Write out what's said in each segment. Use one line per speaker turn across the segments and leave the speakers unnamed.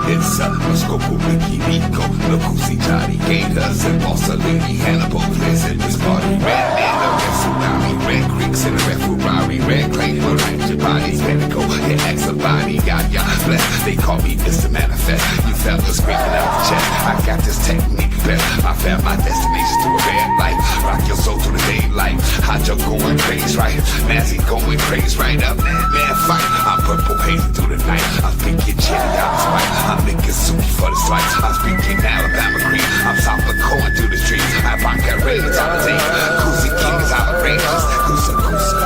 It's Muscoco, Ricky, Rico, Locusi, Johnny, Gators, and Mussolini, Hannibal, visit this party. Red man, the red tsunami, red creeks in the red Ferrari, red clay, will write your bodies, medical, and ex body, got ya blessed. They call me Mr. Manifest. You felt the screaming out the chest. I got this technique best. I found my destination through a red light. Rock your soul through the daylight. Hot your going crazy, right? Nancy going crazy, right? Up, man, fight. I'm purple haze through the night. I'm thinking chili out of spite. I'm making soup for the slice. I'm speaking Alabama cream. I'm South going through the streets. I rock that rage out of day. Koozie King is out of ranges. Koosa, Koosa.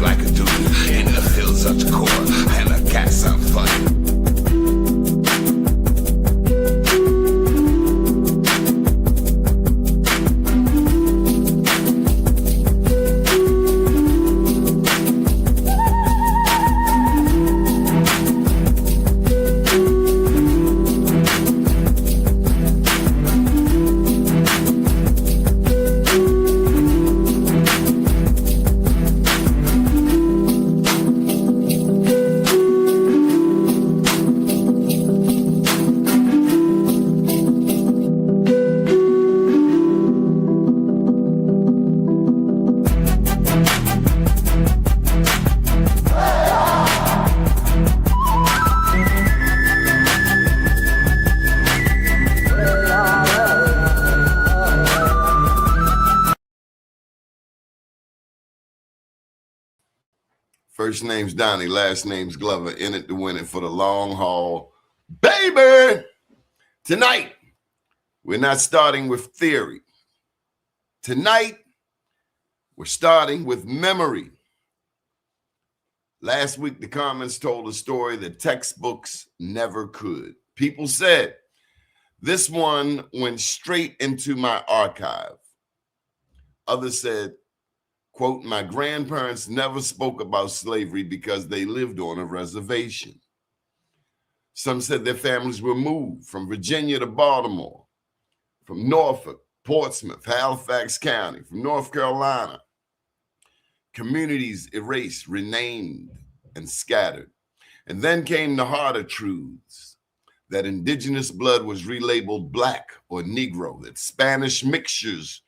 Like a dude in the fields of the core, and I got something funny. First name's Donnie, last name's Glover, in it to win it for the long haul. Baby! Tonight, we're not starting with theory. Tonight, we're starting with memory. Last week, the comments told a story that textbooks never could. People said, this one went straight into my archive. Others said, quote, my grandparents never spoke about slavery because they lived on a reservation. Some said their families were moved from Virginia to Baltimore, from Norfolk, Portsmouth, Halifax County, from North Carolina. Communities erased, renamed, and scattered. And then came the harder truths, that indigenous blood was relabeled Black or Negro, that Spanish mixtures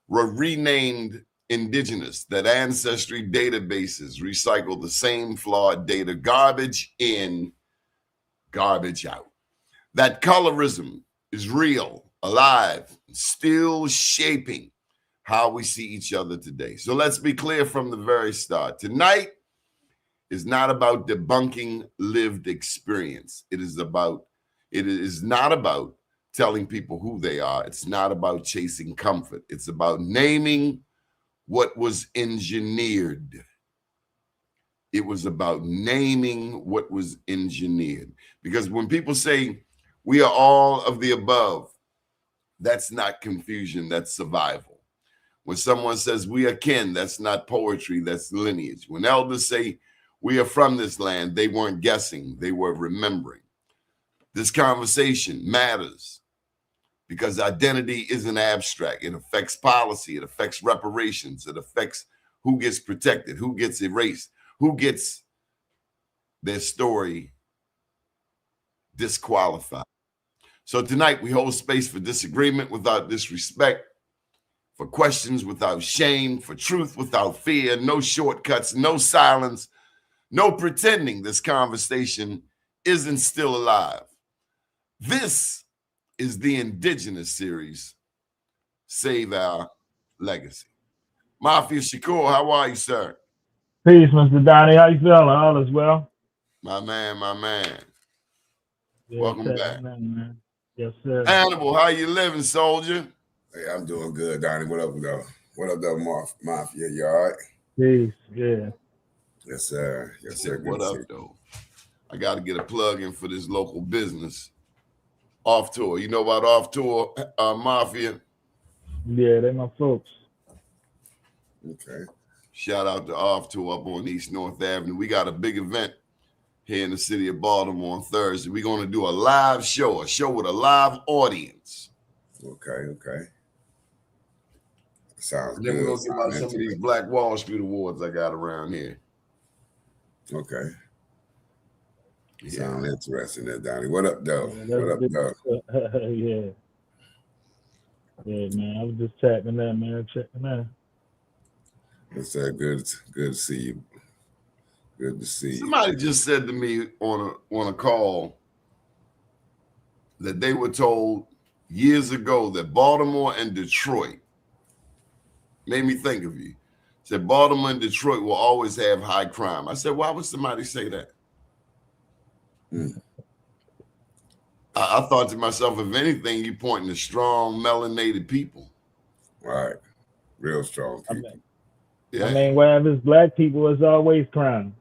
were renamed Indigenous, that ancestry databases recycle the same flawed data, garbage in, garbage out. That colorism is real, alive, still shaping how we see each other today. So let's be clear from the very start. Tonight is not about debunking lived experience. It is not about telling people who they are. It's not about chasing comfort. It's about naming what was engineered. It was about naming what was engineered. Because when people say we are all of the above, that's not confusion, that's survival. When someone says we are kin, that's not poetry, that's lineage. When elders say we are from this land, they weren't guessing, they were remembering. This conversation matters because identity isn't abstract. It affects policy, it affects reparations, it affects who gets protected, who gets erased, who gets their story disqualified. So tonight we hold space for disagreement without disrespect, for questions without shame, for truth without fear, no shortcuts, no silence, no pretending this conversation isn't still alive. This is the Indigenous Series, Save Our Legacy. Mafia Shakur, how are you, sir?
Peace, Mr. Donnie. How you feeling? All is well?
My man.
Yes,
Welcome
sir.
back.
Man. Yes, sir.
Hannibal, how you living, soldier?
Hey, I'm doing good, Donnie. What up, though? What up, though, Mafia? You all right?
Peace, yeah.
Yes, sir. Yes, sir.
What up, though? I got to get a plug in for this local business. Off tour. You know about off tour, Mafia?
Yeah, they my folks.
Okay.
Shout out to Off to up on East North Avenue. We got a big event here in the city of Baltimore on Thursday. We're going to do a live show, a show with a live audience.
Okay. Sounds
And then
good.
we're going to give out some of these Black Wall Street awards I got around here.
Okay.
Yeah.
Sound interesting there, Donnie. What up, though?
Yeah,
what up, though?
Yeah. Yeah, man. I was just checking that, man. Checking that.
It's good to see you. Good to see you.
Somebody just said to me on a call that they were told years ago that Baltimore and Detroit, made me think of you, said Baltimore and Detroit will always have high crime. I said, why would somebody say that? I thought to myself, if anything, you pointing to strong, melanated people.
Right. Real strong people.
I mean, wherever it's black people, it's always crime.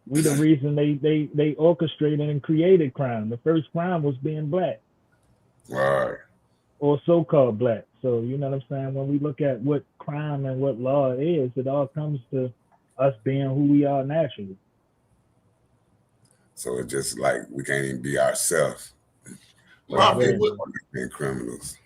We the reason they orchestrated and created crime. The first crime was being black.
Right.
Or so-called black. So, you know what I'm saying? When we look at what crime and what law is, it all comes to us being who we are naturally.
So it's just like we can't even be ourselves.
Mafia,
being criminals.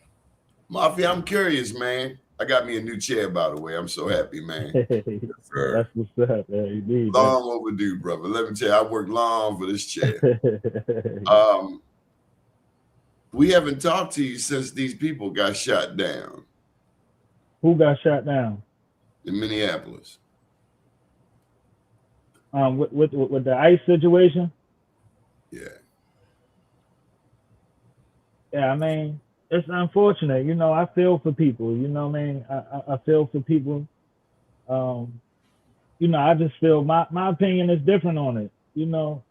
Mafia, I'm curious, man. I got me a new chair, by the way. I'm so happy, man.
That's what's up, man. Indeed,
long overdue, brother. Let me tell you, I worked long for this chair. We haven't talked to you since these people got shot down.
Who got shot down?
In Minneapolis.
With the ICE situation?
Yeah.
Yeah, I mean, it's unfortunate. You know, I feel for people. You know what I mean? I feel for people. You know, I just feel my opinion is different on it. You know,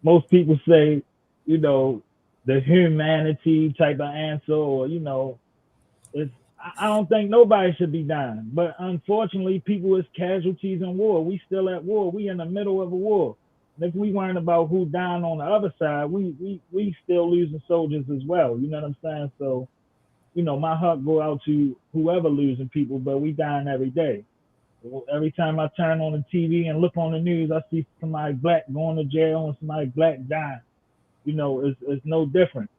most people say, you know, the humanity type of answer, or, you know, I don't think nobody should be dying. But unfortunately, people is casualties in war. We still at war. We in the middle of a war. And if we weren't about who dying on the other side, we still losing soldiers as well. You know what I'm saying? So, you know, my heart go out to whoever losing people, but we dying every day. Every time I turn on the TV and look on the news, I see somebody black going to jail and somebody black dying. You know, it's no different.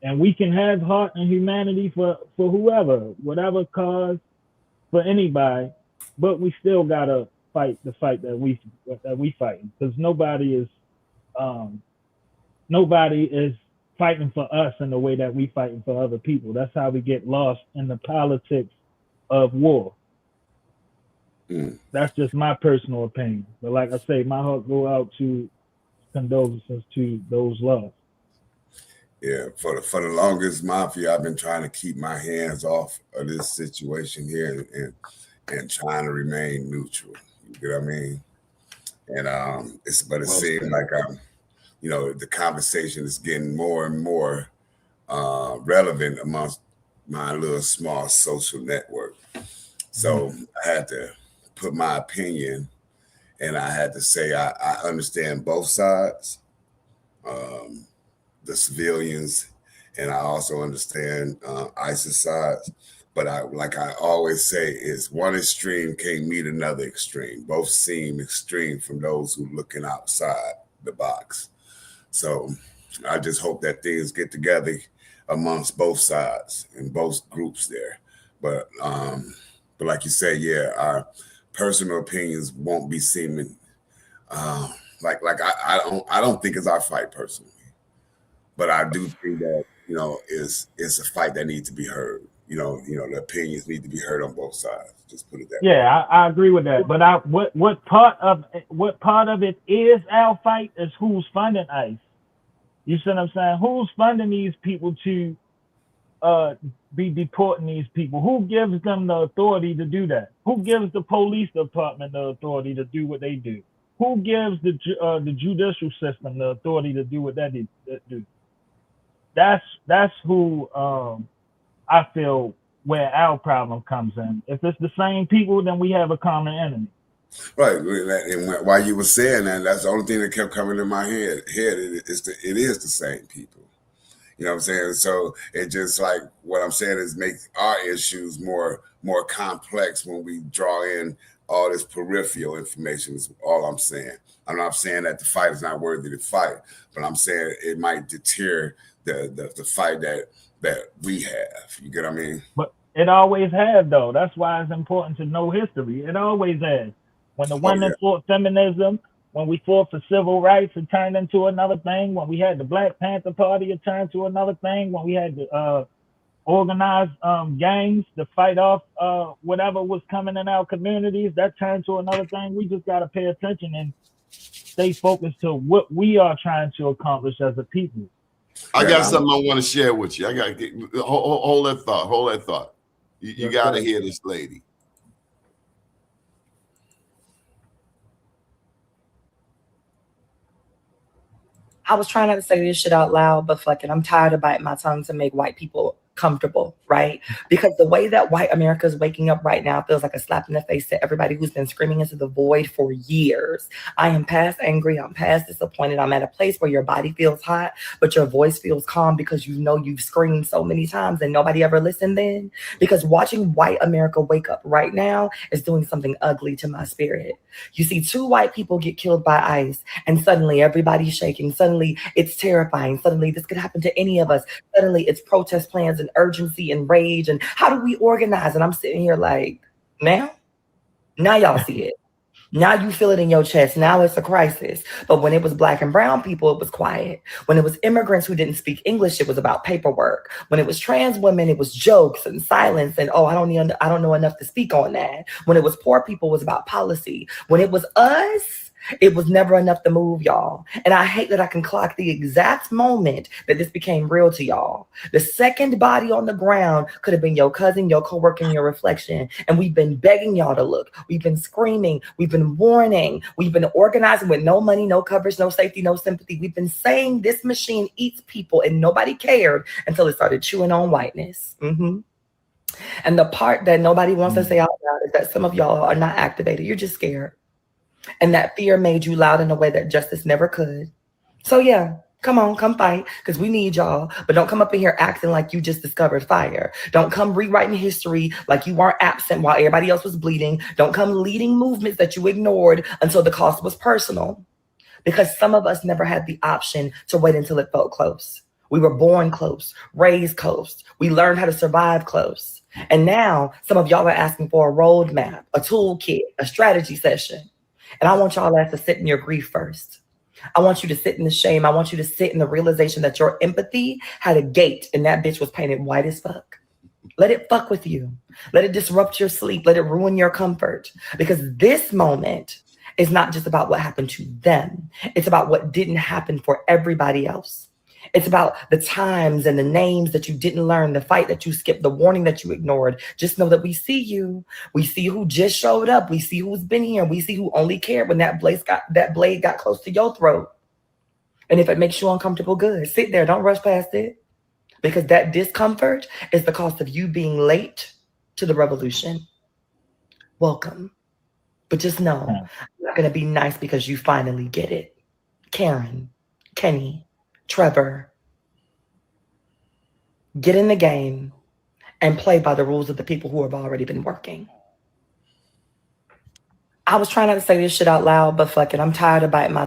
And we can have heart and humanity for whoever, whatever cause, for anybody, but we still gotta fight the fight that we fighting, because nobody is fighting for us in the way that we fighting for other people. That's how we get lost in the politics of war. That's just my personal opinion. But like I say, my heart go out to condolences to those lost.
Yeah, for the longest, Mafia, I've been trying to keep my hands off of this situation here and trying to remain neutral. You get what I mean? And it seems like you know, the conversation is getting more and more relevant amongst my little small social network. So I had to put my opinion, and I had to say I understand both sides. The civilians, and I also understand ISIS sides. But like I always say, is one extreme can't meet another extreme. Both seem extreme from those who looking outside the box. So I just hope that things get together amongst both sides and both groups there. But like you say, yeah, our personal opinions won't be seeming like I don't think it's our fight personally. But I do think that, you know, it's a fight that needs to be heard. You know, the opinions need to be heard on both sides. Just put it that way.
Yeah, I agree with that. But what part of it is our fight is who's funding ICE. You see what I'm saying? Who's funding these people to be deporting these people? Who gives them the authority to do that? Who gives the police department the authority to do what they do? Who gives the judicial system the authority to do what they do? That's who I feel where our problem comes in. If it's the same people, then we have a common enemy.
Right. And while you were saying that, that's the only thing that kept coming in my head. It is the same people. You know what I'm saying? So it just like what I'm saying is make our issues more complex when we draw in all this peripheral information is all I'm saying. I'm not saying that the fight is not worthy to fight, but I'm saying it might deter the fight that we have. You get what I mean?
But it always has, though. That's why it's important to know history. It always has. When the
Oh yeah.
women fought feminism, when we fought for civil rights, it turned into another thing. When we had the Black Panther Party, it turned to another thing. When we had the organized gangs to fight off whatever was coming in our communities, that turned to another thing. We just got to pay attention and stay focused to what we are trying to accomplish as a people.
I got something I want to share with you. I got hold that thought. Hold that thought. You got to hear this lady.
I was trying not to say this shit out loud, but fuck it, I'm tired of biting my tongue to make white people comfortable, right? Because the way that white America is waking up right now feels like a slap in the face to everybody who's been screaming into the void for years. I am past angry. I'm past disappointed. I'm at a place where your body feels hot, but your voice feels calm because you know you've screamed so many times and nobody ever listened then. Because watching white America wake up right now is doing something ugly to my spirit. You see 2 white people get killed by ICE and suddenly everybody's shaking. Suddenly it's terrifying. Suddenly this could happen to any of us. Suddenly it's protest plans and urgency and rage and how do we organize? And I'm sitting here like, now y'all see it. Now you feel it in your chest. Now it's a crisis. But when it was Black and brown people, it was quiet. When it was immigrants who didn't speak English, it was about paperwork. When it was trans women, it was jokes and silence and, oh, I don't know enough to speak on that. When it was poor people, it was about policy. When it was us, it was never enough to move y'all. And I hate that I can clock the exact moment that this became real to y'all. The second body on the ground could have been your cousin, your coworker, and your reflection. And we've been begging y'all to look. We've been screaming. We've been warning. We've been organizing with no money, no coverage, no safety, no sympathy. We've been saying this machine eats people and nobody cared until it started chewing on whiteness. And the part that nobody wants to say out loud is that some of y'all are not activated. You're just scared. And that fear made you loud in a way that justice never could. So yeah, come on, come fight, because we need y'all. But don't come up in here acting like you just discovered fire. Don't come rewriting history like you weren't absent while everybody else was bleeding. Don't come leading movements that you ignored until the cost was personal. Because some of us never had the option to wait until it felt close. We were born close, raised close. We learned how to survive close. And now some of y'all are asking for a roadmap, a toolkit, a strategy session. And I want y'all to sit in your grief first. I want you to sit in the shame. I want you to sit in the realization that your empathy had a gate and that bitch was painted white as fuck. Let it fuck with you. Let it disrupt your sleep. Let it ruin your comfort. Because this moment is not just about what happened to them. It's about what didn't happen for everybody else. It's about the times and the names that you didn't learn, the fight that you skipped, the warning that you ignored. Just know that we see you. We see who just showed up. We see who's been here. We see who only cared when that blade got close to your throat. And if it makes you uncomfortable, good. Sit there. Don't rush past it. Because that discomfort is the cost of you being late to the revolution. Welcome. But just know, I'm not going to be nice because you finally get it. Karen, Kenny, Trevor, get in the game and play by the rules of the people who have already been working. I was trying not to say this shit out loud, but fuck it, I'm tired of biting my.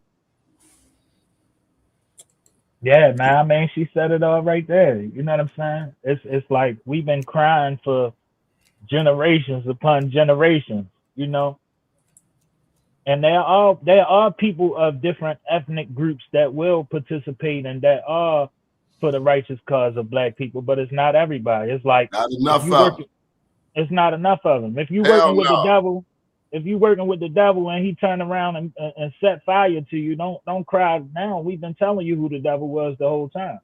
Yeah, man. I mean, she said it all right there. You know what I'm saying? It's like we've been crying for generations upon generations, you know. And there are people of different ethnic groups that will participate and that are for the righteous cause of Black people, but it's not everybody. It's like
not enough of them.
It's not enough of them. If you working with the devil, and he turn around and set fire to you, don't cry now. We've been telling you who the devil was the whole time.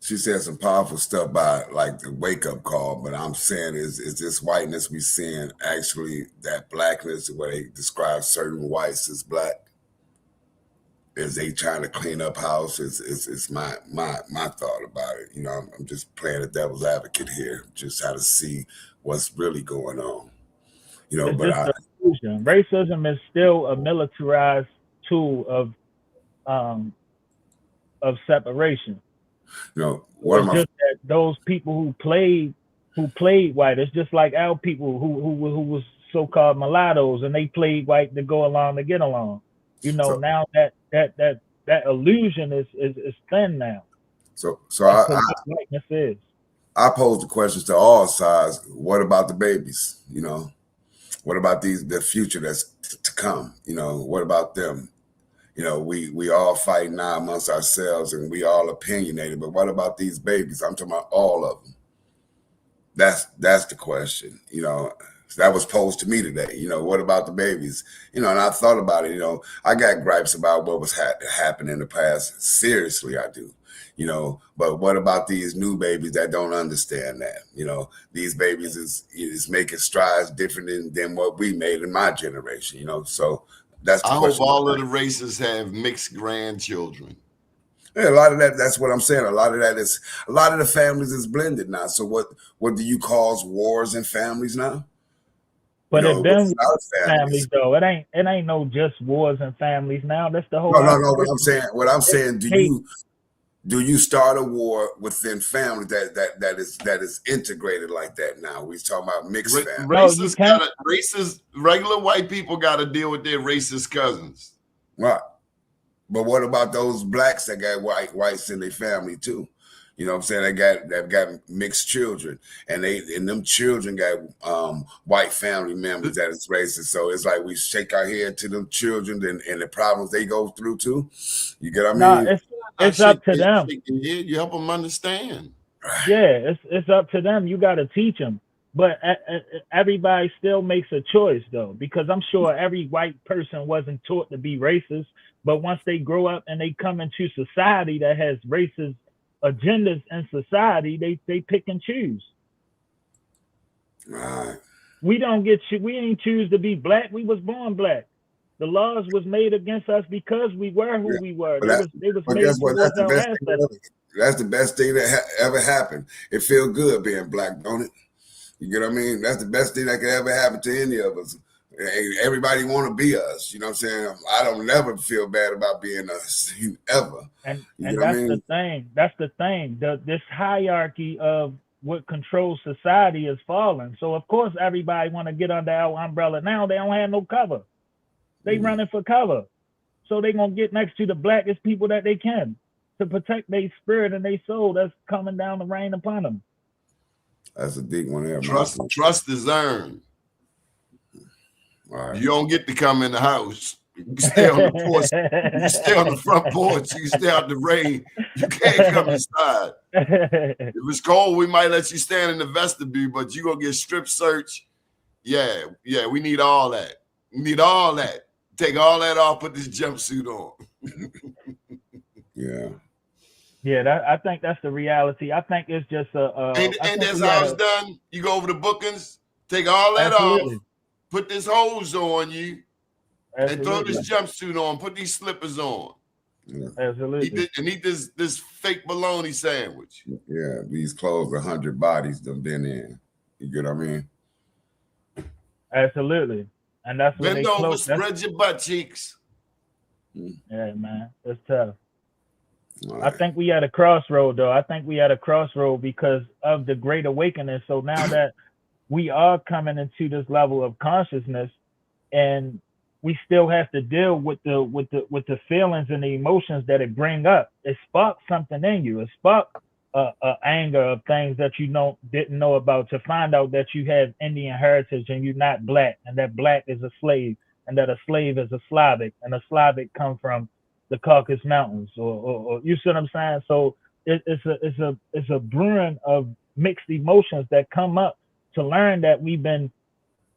She said some powerful stuff by like the wake up call, but I'm saying is this whiteness we seeing actually that blackness where they describe certain whites as black? Is they trying to clean up house? Is my thought about it. You know, I'm just playing the devil's advocate here, just how to see what's really going on. You know, but
racism is still a militarized tool of of separation.
You know,
So
one of
it's
my
just that those people who played white, it's just like our people who was so-called mulattoes, and they played white to go along to get along. You know,
so
now that illusion is thin now
so
as to what whiteness is.
I pose the questions to all sides. What about the babies? You know, what about the future that's to come? You know, what about them? You know, we all fight now amongst ourselves and we all opinionated, but what about these babies? I'm talking about all of them. That's the question. You know, that was posed to me today. You know, what about the babies? You know, and I thought about it. You know, I got gripes about what was happened in the past. Seriously, I do. You know, but what about these new babies that don't understand that? You know, these babies is making strides different than what we made in my generation. You know, so that's the
I hope
question.
all of the races have mixed grandchildren.
Yeah, a lot of that. That's what I'm saying. A lot of the families is blended now. So what do you cause wars in families now? You
But
know,
it been
within our
families though. It ain't no just wars and families now. That's the whole
No.
opposition.
What I'm saying,
Hate.
do you start a war within family that is integrated like that now? We talking about mixed families.
No, you can't.
Regular white people got to deal with their racist cousins.
Right. But what about those blacks that got whites in their family too? You know what I'm saying? They've got mixed children, and them children got white family members that is racist. So it's like we shake our head to them children and the problems they go through too. You get what I mean?
It's up to them.
You help them understand.
Yeah, it's up to them. You got to teach them. But everybody still makes a choice though, because I'm sure every white person wasn't taught to be racist. But once they grow up and they come into society that has racist agendas in society, they pick and choose.
Right.
We ain't choose to be black. We was born black. The laws was made against us because we were who we were. They was made towards our ancestors.
That's the best thing that ever happened. It feels good being black, don't it? You get what I mean? That's the best thing that could ever happen to any of us. Everybody want to be us. You know what I'm saying? I don't never feel bad about being us ever.
And that's the thing. That's the thing. This hierarchy of what controls society is falling. So of course everybody want to get under our umbrella. Now they don't have no cover. They running for cover. So they gonna get next to the blackest people that they can to protect their spirit and their soul that's coming down the rain upon them.
That's a deep one there.
Trust is earned. Right. You don't get to come in the house. You stay on the porch. You stay on the front porch. You stay out the rain. You can't come inside. If it's cold, we might let you stand in the vestibule, but you gonna get strip search. Yeah, we need all that. We need all that. Take all that off. Put this jumpsuit on.
Yeah, I think that's the reality. I think it's just
and that's how it's done. You go over the bookings, take all that off, put this hose on you, and throw this jumpsuit on. Put these slippers on.
Yeah.
Absolutely.
And eat this fake bologna sandwich.
Yeah, these clothes 100 bodies done been in. You get what I mean?
Absolutely. And that's when
bend over, spread your butt cheeks.
Yeah, man, it's tough. Right. I think we at a crossroad, though. I think we at a crossroad because of the Great Awakening. So now that we are coming into this level of consciousness, and we still have to deal with the feelings and the emotions that it bring up. It sparks something in you. It sparks anger of things that you didn't know about, to find out that you have Indian heritage and you're not black, and that black is a slave, and that a slave is a Slavic, and a Slavic come from the Caucasus Mountains, or you see what I'm saying? So it's a brewing of mixed emotions that come up to learn that we've been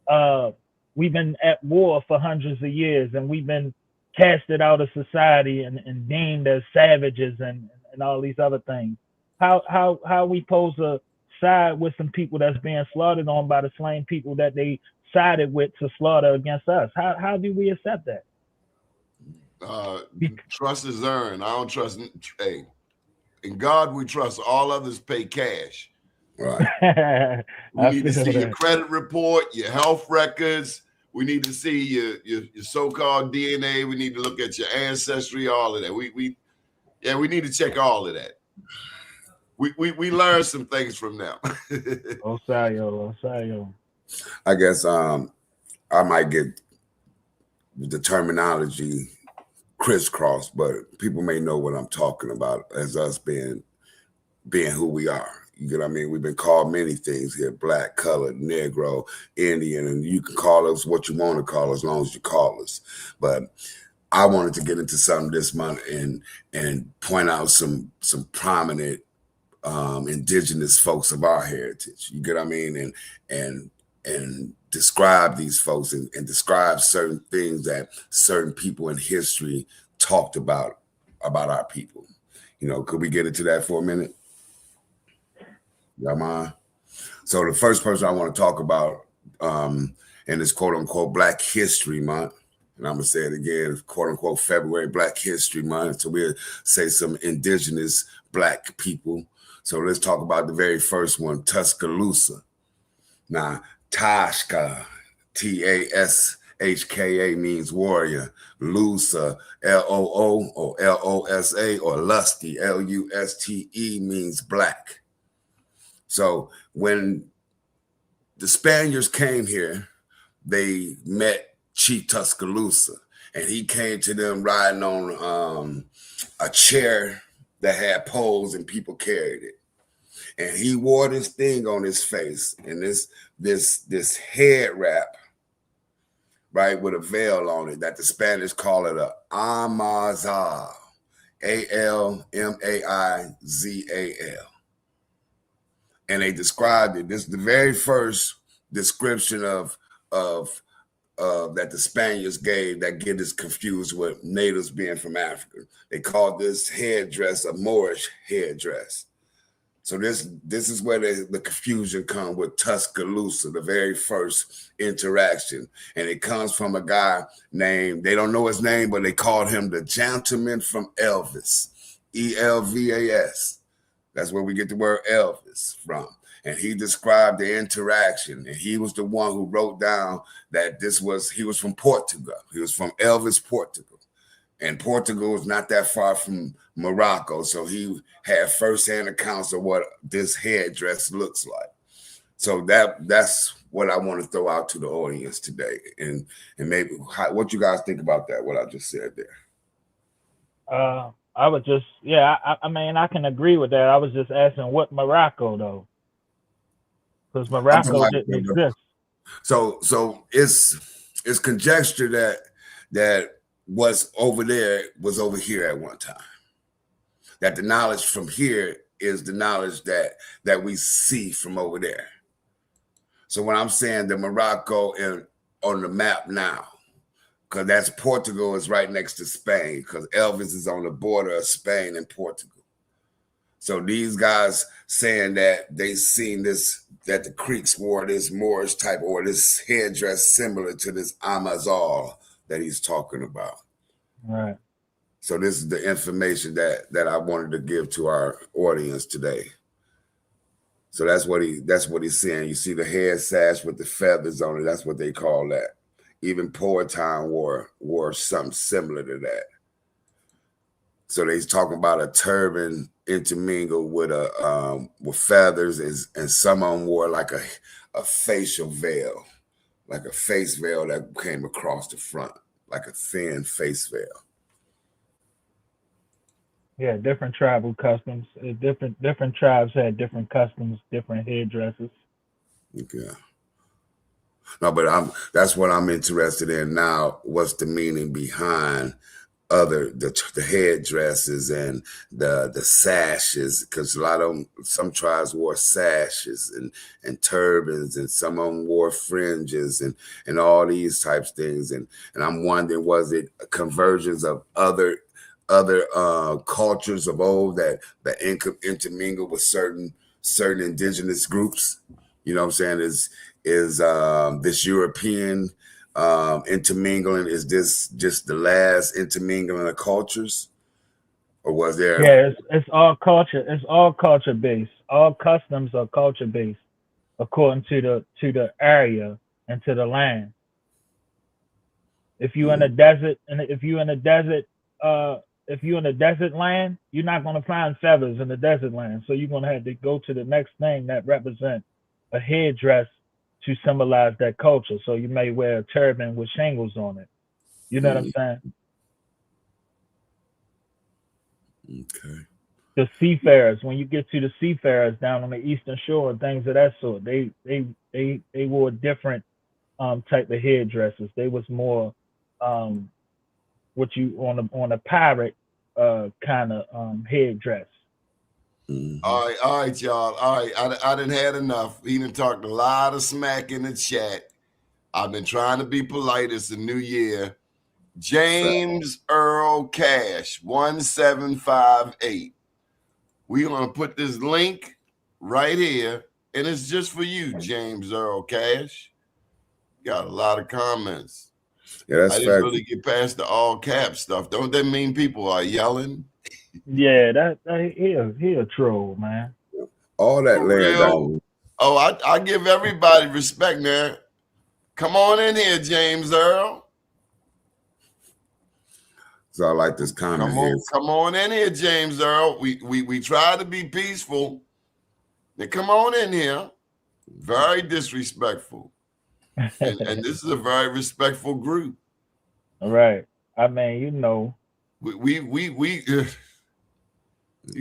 at war for hundreds of years, and we've been casted out of society and deemed as savages and all these other things. How we pose a side with some people that's being slaughtered on by the same people that they sided with to slaughter against us? How do we accept that?
Trust is earned. I don't trust. Hey, in God we trust. All others pay cash.
Right.
We need to see your credit report, your health records. We need to see your so-called DNA. We need to look at your ancestry. All of that. Yeah, we need to check all of that. We learned some things from them.
Osayo.
I guess I might get the terminology crisscrossed, but people may know what I'm talking about as us being who we are. You get what I mean? We've been called many things here: black, colored, Negro, Indian, and you can call us what you want to call us as long as you call us. But I wanted to get into something this month and point out some prominent indigenous folks of our heritage. You get what I mean? And describe these folks and describe certain things that certain people in history talked about our people. You know, could we get into that for a minute? Y'all mind? So the first person I want to talk about in this quote unquote Black History Month, and I'm gonna say it again, quote unquote February Black History Month. So we'll say some indigenous Black people. So let's talk about the very first one, Tuscaloosa. Now, Tashka, Tashka means warrior. Lusa, Loo or Losa or lusty, Luste means black. So when the Spaniards came here, they met Chief Tuscaloosa, and he came to them riding on a chair that had poles and people carried it. And he wore this thing on his face and this head wrap, right, with a veil on it that the Spanish call it a almazal, Almaizal. And they described it. This is the very first description of that the Spaniards gave that get us confused with natives being from Africa. They called this headdress a Moorish headdress. So this is where the confusion comes with Tuscaloosa, the very first interaction. And it comes from a guy named, they don't know his name, but they called him the gentleman from Elvis, Elvas. That's where we get the word Elvis from. And he described the interaction. And he was the one who wrote down that he was from Portugal. He was from Elvis, Portugal. And Portugal is not that far from Morocco. So he had firsthand accounts of what this headdress looks like. So that's what I want to throw out to the audience today. And maybe what you guys think about that, what I just said there.
I would just, I mean, I can agree with that. I was just asking what Morocco, though. Because Morocco didn't exist.
So it's conjecture that what's over there was over here at one time. That the knowledge from here is the knowledge that we see from over there. So when I'm saying the Morocco on the map now, because that's Portugal is right next to Spain, because Elvis is on the border of Spain and Portugal. So these guys saying that they seen this, that the Creeks wore this Moorish type or this headdress similar to this Amazal that he's talking about.
Right.
So this is the information that I wanted to give to our audience today. So that's what he's saying. You see the head sash with the feathers on it. That's what they call that. Even Powhatan wore something similar to that. So they's talking about a turban intermingled with with feathers, and some of them wore like a facial veil, like a face veil that came across the front, like a thin face veil.
Yeah, different tribal customs. Different tribes had different customs, different headdresses.
Okay. No, but that's what I'm interested in now. What's the meaning behind the headdresses and the sashes? Because a lot of them, some tribes wore sashes and turbans, and some of them wore fringes and all these types of things. And I'm wondering, was it conversions of other cultures of old that intermingle with certain indigenous groups? You know what I'm saying? Is this European intermingling, is this just the last intermingling of cultures, or was there?
Yeah, it's all culture. It's all culture based. All customs are culture based, according to the area and to the land. If you in a desert, and if you in a desert, if you're in a desert land, you're not gonna find feathers in the desert land. So you're gonna have to go to the next thing that represents a headdress to symbolize that culture. So you may wear a turban with shingles on it. You know what I'm saying?
Okay.
The seafarers, when you get to the seafarers down on the eastern shore and things of that sort, they wore different type of headdresses. They was more what you on a pirate kind of headdress.
All right, y'all. All right, I done had enough. He done talked a lot of smack in the chat. I've been trying to be polite. It's a new year. James Earl Cash 1758. We're gonna put this link right here, and it's just for you, James Earl Cash. Got a lot of comments.
Yeah, that's
I didn't really get past the all cap stuff. Don't that mean people are yelling?
Yeah, that he a troll, man.
All that
For
laying
real?
down.
Oh, I give everybody respect, man. Come on in here, James Earl.
So I like this comment here.
Come on in here, James Earl. We try to be peaceful. Now come on in here. Very disrespectful. and this is a very respectful group.
All right. I mean, you know,
we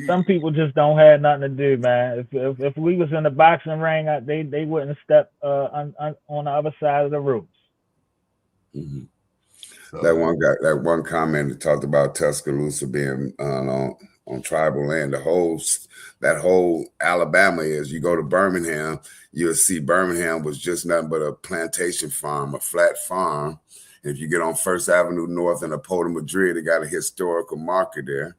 some people just don't have nothing to do, man. If we was in the boxing ring, they wouldn't have stepped on the other side of the ropes.
Mm-hmm. So, that one comment that talked about Tuscaloosa being on tribal land. That whole Alabama is. You go to Birmingham, you'll see Birmingham was just nothing but a plantation farm, a flat farm. And if you get on First Avenue North in Apota, Madrid, it got a historical marker there,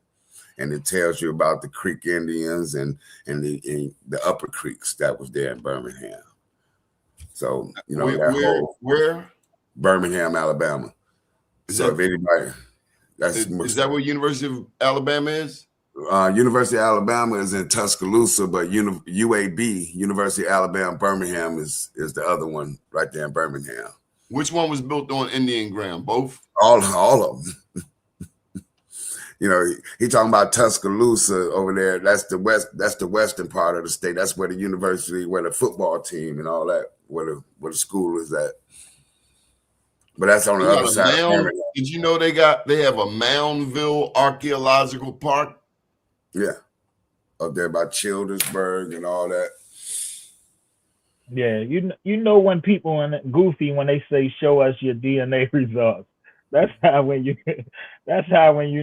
and it tells you about the Creek Indians and the Upper Creeks that was there in Birmingham. So you know
where
Birmingham, Alabama. So if anybody,
is that where University of Alabama is?
University of Alabama is in Tuscaloosa, but UAB, University of Alabama, Birmingham is the other one right there in Birmingham.
Which one was built on Indian ground? Both?
All of them. You know, he talking about Tuscaloosa over there. That's the western part of the state. That's where the university, where the football team and all that, where the school is at. But that's on the other side of Birmingham.
Did you know they have a Moundville Archaeological Park?
Yeah. Up there by Childersburg and all that.
Yeah, you know when people goofy when they say show us your DNA results. That's how when you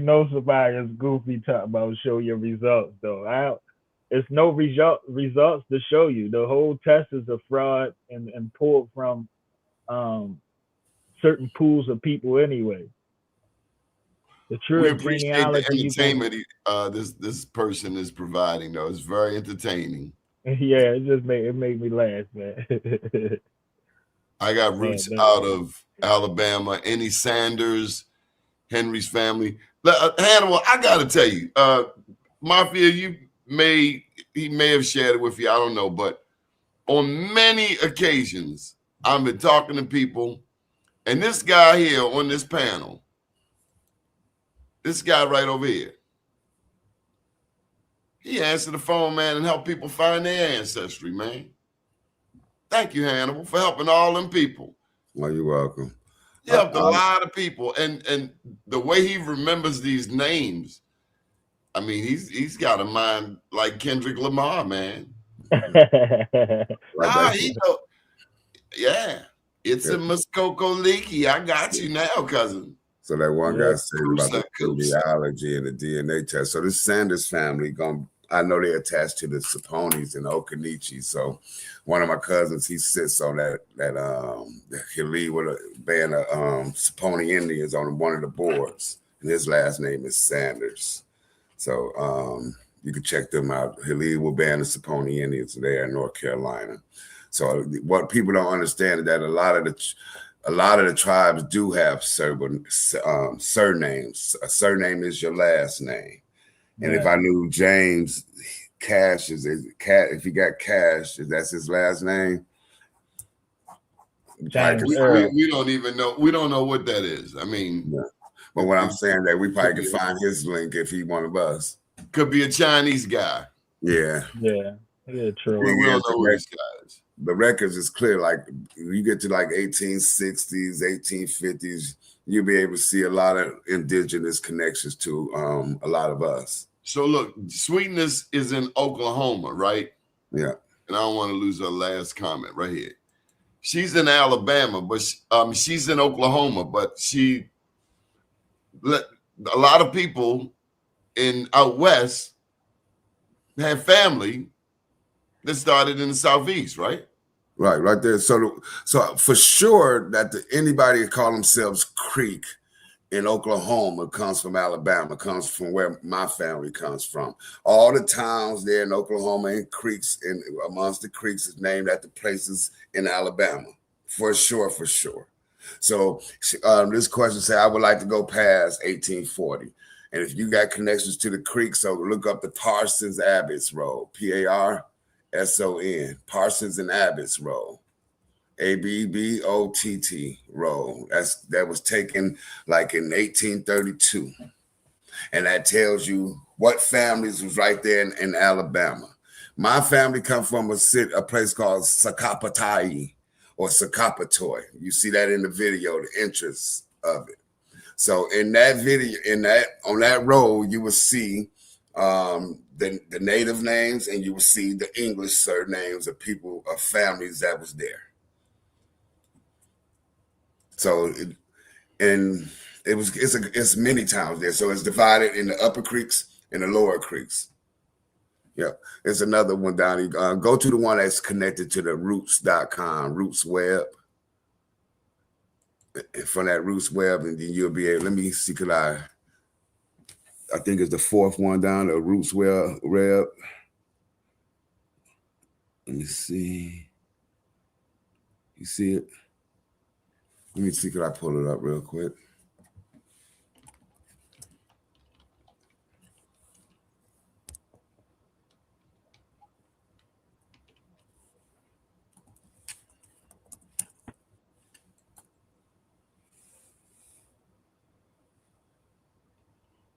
know somebody is goofy talking about show your results though. It's no results to show you. The whole test is a fraud and pulled from certain pools of people anyway. The true
we appreciate the
entertainment
this person is providing though. It's very entertaining.
Yeah, it made me laugh, man.
I got roots out of Alabama. Any Sanders, Henry's family. Hannibal, I gotta tell you, Mafia, he may have shared it with you. I don't know, but on many occasions, I've been talking to people, and this guy here on this panel, this guy right over here, he answered the phone, man, and helped people find their ancestry, man. Thank you, Hannibal, for helping all them people.
Well, you're welcome.
He helped a lot of people, and the way he remembers these names, I mean, he's got a mind like Kendrick Lamar, man. Yeah, it's a Muskoko Leaky. I got you now, cousin.
So that one guy said about the genealogy and the DNA test. So this Sanders family, I know they're attached to the Saponis and the Okanichi. So one of my cousins, he sits on that he'll lead with a band of Saponi Indians on one of the boards. And his last name is Sanders. So you can check them out. He'll lead with a band of Saponi Indians there in North Carolina. So what people don't understand is that a lot of the tribes do have surnames. A surname is your last name. And if I knew James Cash if he got Cash, that's his last name.
We don't even know. We don't know what that is. I mean,
But what I'm saying that we probably can find his link if he one of us.
Could be a Chinese guy.
Yeah.
Yeah, true.
We don't know who this guy is.
The records is clear. Like you get to like 1860s, 1850s, you'll be able to see a lot of indigenous connections to a lot of us.
So look, Sweetness is in Oklahoma, right?
Yeah.
And I don't want to lose her last comment right here. She's in Alabama, but she's in Oklahoma, but a lot of people out west have family that started in the Southeast, right?
Right there. So for sure that anybody that call themselves Creek in Oklahoma comes from Alabama, comes from where my family comes from. All the towns there in Oklahoma and creeks, and amongst the creeks is named after places in Alabama, for sure. So this question said, I would like to go past 1840. And if you got connections to the creek, so look up the Parsons Abbots Road, Parson, Parsons and Abbots Road. Abbott Road. That was taken like in 1832. And that tells you what families was right there in Alabama. My family come from a place called Sakapatai or Sakapatoy. You see that in the video, the entrance of it. So in that video, on that road, you will see the native names, and you will see the English surnames of people, of families that was there. So, it's many towns there. So it's divided in the upper creeks and the lower creeks. Yeah, there's another one down here. Go to the one that's connected to the roots.com, Roots Web. From that Roots Web, and then you'll be able, let me see, could I think it's the fourth one down, the Roots Web. Let me see. You see it? Let me see, could I pull it up real quick?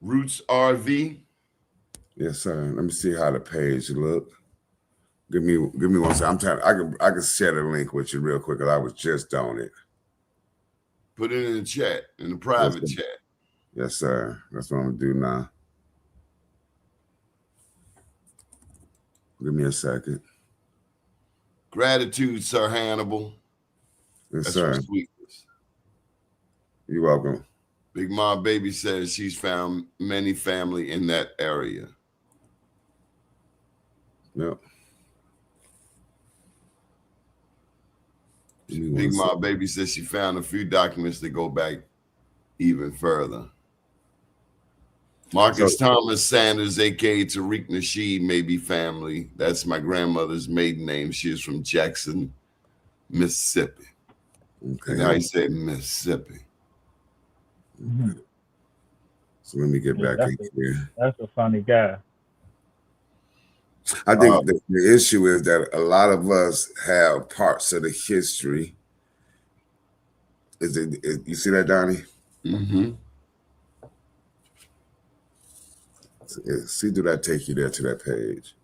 Roots RV.
Yes, sir. Let me see how the page look. Give me 1 second. I can share the link with you real quick because I was just on it.
Put it in the chat, in the private chat.
Yes, sir. That's what I'm gonna do now. Give me a second.
Gratitude, Sir Hannibal.
Yes,
That's
sir.
Sweetness.
You're welcome.
Big Mom Baby says she's found many family in that area.
Yep.
Big Mom Baby says she found a few documents that go back even further. Marcus Thomas Sanders, aka Tariq Nasheed, may be family. That's my grandmother's maiden name. She is from Jackson, Mississippi.
Okay.
And I say Mississippi.
Mm-hmm.
So let me get back in here.
That's a funny guy.
I think the issue is that a lot of us have parts of the history. You see that, Donnie?
Mm-hmm.
See, do that take you there to that page?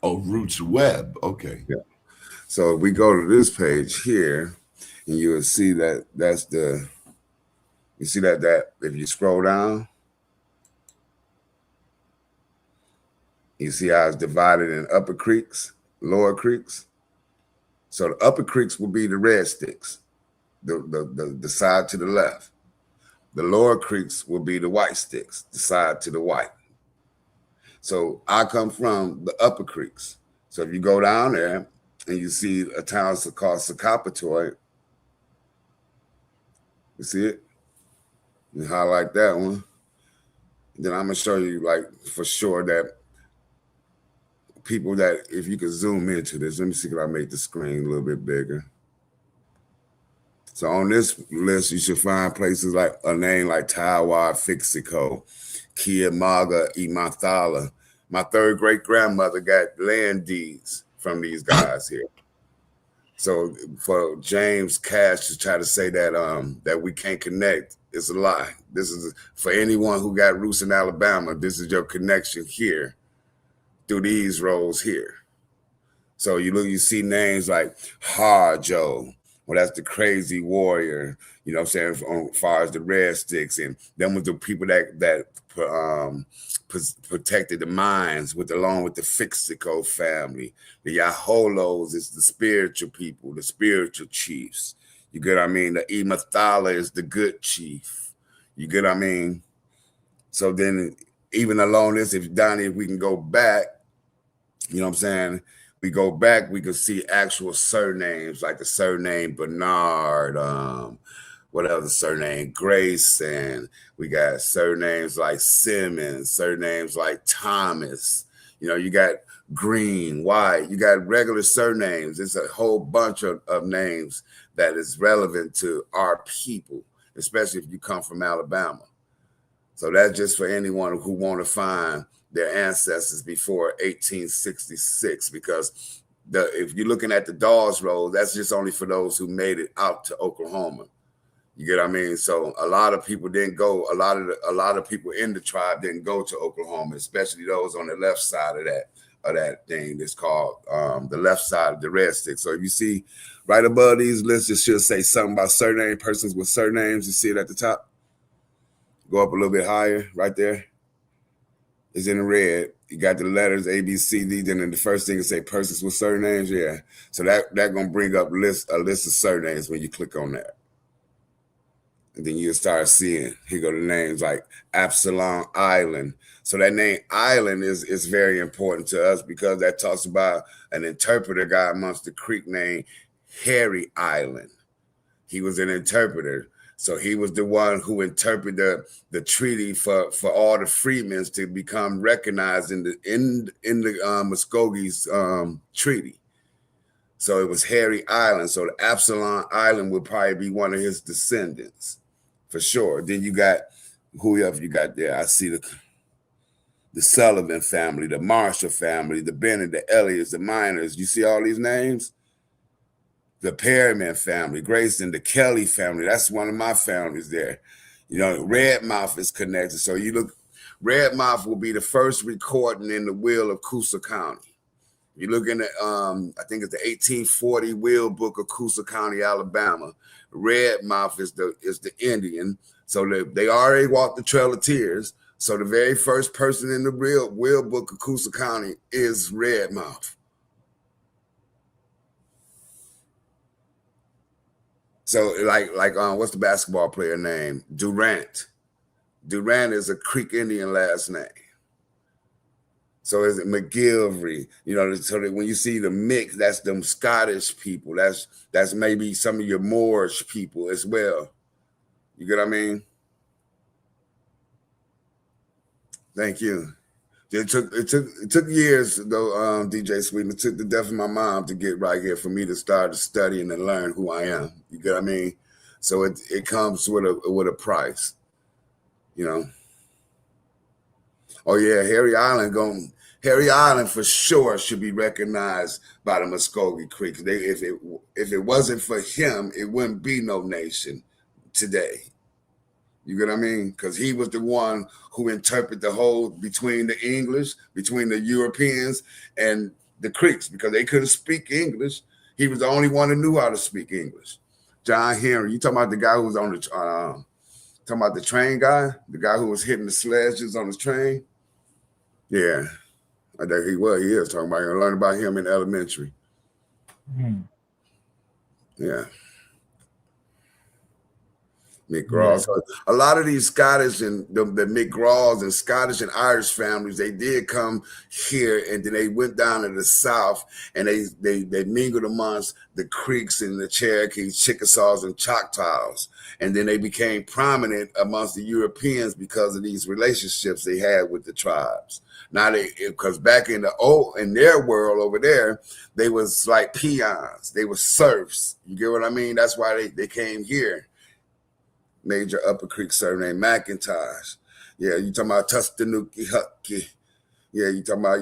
Oh, Roots Web. Okay.
Yeah. So if we go to this page here, and you will see that you see that if you scroll down, you see how it's divided in upper creeks, lower creeks. So the upper creeks will be the red sticks, the side to the left. The lower creeks will be the white sticks, the side to the white. So I come from the upper creeks. So if you go down there and you see a town called Sakapatoy, you see it? You highlight that one. Then I'm gonna show you, like, for sure that people that, if you could zoom into this, let me see if I make the screen a little bit bigger. So on this list, you should find places like a name like Tawa, Fixico, Kiamaga, Imathala, My third great grandmother got land deeds from these guys here. So for James Cash to try to say that that we can't connect, it's a lie. This is for anyone who got roots in Alabama. This is your connection here through these roles here. So you see names like Harjo. Well, that's the crazy warrior. You know what I'm saying? As far as the Red Sticks, and them was the people that protected the mines along with the Fixico family. The Yaholos is the spiritual people, the spiritual chiefs. You get what I mean? The Imathala is the good chief. You get what I mean? So then even along this, if we can go back, you know what I'm saying? We go back, we can see actual surnames like the surname Bernard, what other surname? Grace, and we got surnames like Simmons, surnames like Thomas. You know, you got Green, White, you got regular surnames. It's a whole bunch of names that is relevant to our people, especially if you come from Alabama. So that's just for anyone who want to find their ancestors before 1866, because if you're looking at the Dawes Road, that's just only for those who made it out to Oklahoma. You get what I mean? So a lot of people didn't go. A lot of people in the tribe didn't go to Oklahoma, especially those on the left side of that thing that's called the left side of the Red Stick. So if you see right above these lists, it should say something about surname, persons with surnames. You see it at the top. Go up a little bit higher, right there. It's in red. You got the letters A, B, C, D. Then in the first thing it say persons with surnames. Yeah. So that gonna bring up a list of surnames when you click on that. And then you'll start seeing, here go the names like Absalom Island. So that name Island is very important to us because that talks about an interpreter guy amongst the Creek named Harry Island. He was an interpreter. So he was the one who interpreted the treaty for all the freedmen to become recognized in the Muskogee's treaty. So it was Harry Island. So the Absalom Island would probably be one of his descendants, for sure. Then you got whoever you got there. I see the Sullivan family, the Marshall family, the Bennett, the Elliots, the Miners. You see all these names? The Perryman family, Grayson, the Kelly family. That's one of my families there. You know, Redmouth is connected. So you look, Redmouth will be the first recording in the will of Coosa County. You're looking at, I think it's the 1840 will book of Coosa County, Alabama. Redmouth is the Indian. So they already walked the Trail of Tears. So the very first person in the will book of Coosa County is Redmouth. So like what's the basketball player name? Durant. Durant is a Creek Indian last name. So is it McGilvery? You know, so that when you see the mix, that's them Scottish people. That's maybe some of your Moorish people as well. You get what I mean? Thank you. It took years though, DJ Sweeten. It took the death of my mom to get right here for me to start studying and learn who I am. You get what I mean? So it comes with a price, you know. Oh yeah, Harry Island for sure should be recognized by the Muskogee Creek. If it wasn't for him, it wouldn't be no nation today. You get what I mean? Because he was the one who interpreted the whole between the English, between the Europeans and the Creeks, because they couldn't speak English. He was the only one who knew how to speak English. John Henry, you talking about the guy who was on the talking about the train guy, the guy who was hitting the sledges on the train? Yeah, I think he is talking about. I learned about him in elementary. Yeah. McGraws. Yeah. A lot of these Scottish and the McGraws and Scottish and Irish families, they did come here and then they went down to the South and they mingled amongst the Creeks and the Cherokees, Chickasaws and Choctaws. And then they became prominent amongst the Europeans because of these relationships they had with the tribes. Now because back in their world over there, they was like peons. They were serfs. You get what I mean? That's why they came here. Major Upper Creek surname McIntosh. Yeah, you talking about Tustanuki Hutke. Yeah, you talking about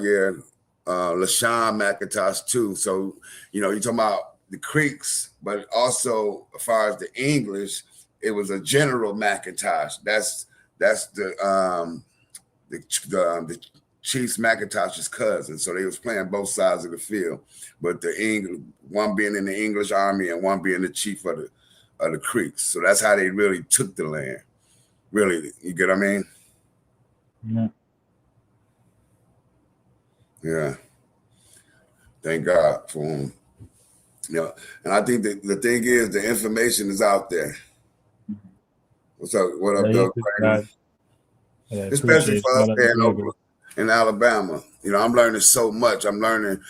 LaShawn McIntosh too. So you talking about the Creeks, but also as far as the English, it was a General McIntosh. That's the Chiefs McIntosh's cousin. So they was playing both sides of the field, but one being in the English Army and one being the chief of the Creeks. So that's how they really took the land. Really, you get what I mean?
Yeah.
Yeah. Thank God for him. And I think that the thing is, the information is out there. What's up? What up, Doug? Especially for us there in Alabama. I'm learning so much. I'm learning